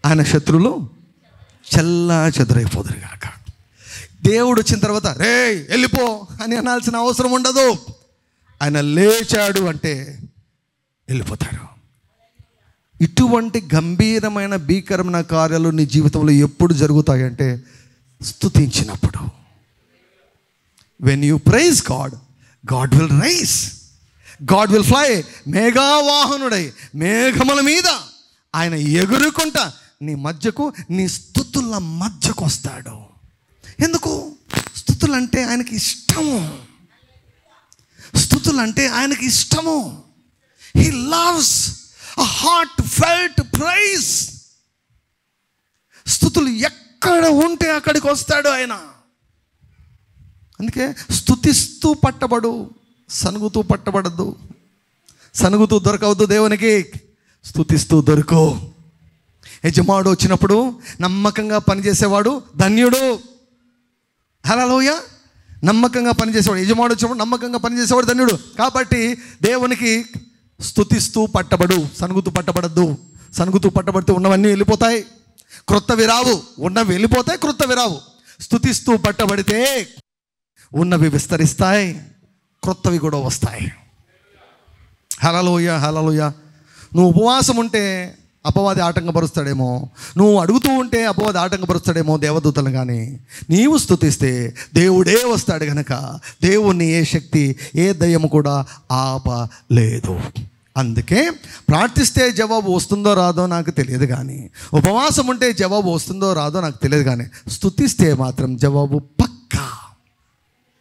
ఆయన శత్రువులు చల్లా చెదురైపోదురు గాక. దేవుడు వచ్చిన తర్వాత రే వెళ్ళిపో అని అనాల్సిన అవసరం ఉండదు. ఆయన లేచాడు అంటే వెళ్ళిపోతారు. ఇటువంటి గంభీరమైన భీకరమైన కార్యాలు నీ జీవితంలో ఎప్పుడు జరుగుతాయంటే స్తుతించినప్పుడు. When you praise God, God will rise, God will fly. మేఘావాహనుడై మేఘముల మీద ఆయన ఎగురుకుంటా నీ మధ్యకు, నీ స్తుతుల మధ్యకు వస్తాడు. ఎందుకు? స్తుతులంటే ఆయనకి ఇష్టము. He loves a heartfelt praise. స్తుతులు ఎక్కడ ఉంటే అక్కడికి వస్తాడు ఆయన. అందుకే స్తుతిస్తూ పట్టబడు, సనుగుతూ పట్టబడద్దు. సనుగుతూ దొరకవద్దు దేవునికి, స్తుతిస్తూ దొరుకు. యజమానుడు వచ్చినప్పుడు నమ్మకంగా పనిచేసేవాడు ధన్యుడు. హల్లెలూయా. నమ్మకంగా పనిచేసేవాడు, యజమానుడు వచ్చినప్పుడు నమ్మకంగా పనిచేసేవాడు ధన్యుడు. కాబట్టి దేవునికి స్తుతిస్తూ పట్టబడు, సనుగుతూ పట్టబడద్దు. సనుగుతూ పట్టబడితే ఉన్నవన్నీ వెళ్ళిపోతాయి, క్రొత్తవి రావు. ఉన్నవి వెళ్ళిపోతాయి, క్రొత్తవి రావు. స్తుతిస్తూ పట్టబడితే ఉన్నవి విస్తరిస్తాయి, క్రొత్తవి కూడా వస్తాయి. హల్లెలూయా, హల్లెలూయా. నువ్వు ఉపవాసం ఉంటే అపవాది ఆటంకపరుస్తాడేమో, నువ్వు అడుగుతూ ఉంటే అపవాది ఆటంకపరుస్తాడేమో దేవదూతలు. కానీ నీవు స్తుతిస్తే దేవుడే వస్తాడు గనక దేవుణ్ణి ఏ శక్తి, ఏ దయ్యము కూడా ఆపలేదు. అందుకే ప్రార్థిస్తే జవాబు వస్తుందో రాదో నాకు తెలియదు, కానీ ఉపవాసం ఉంటే జవాబు వస్తుందో రాదో నాకు తెలియదు, కానీ స్తుతిస్తే మాత్రం జవాబు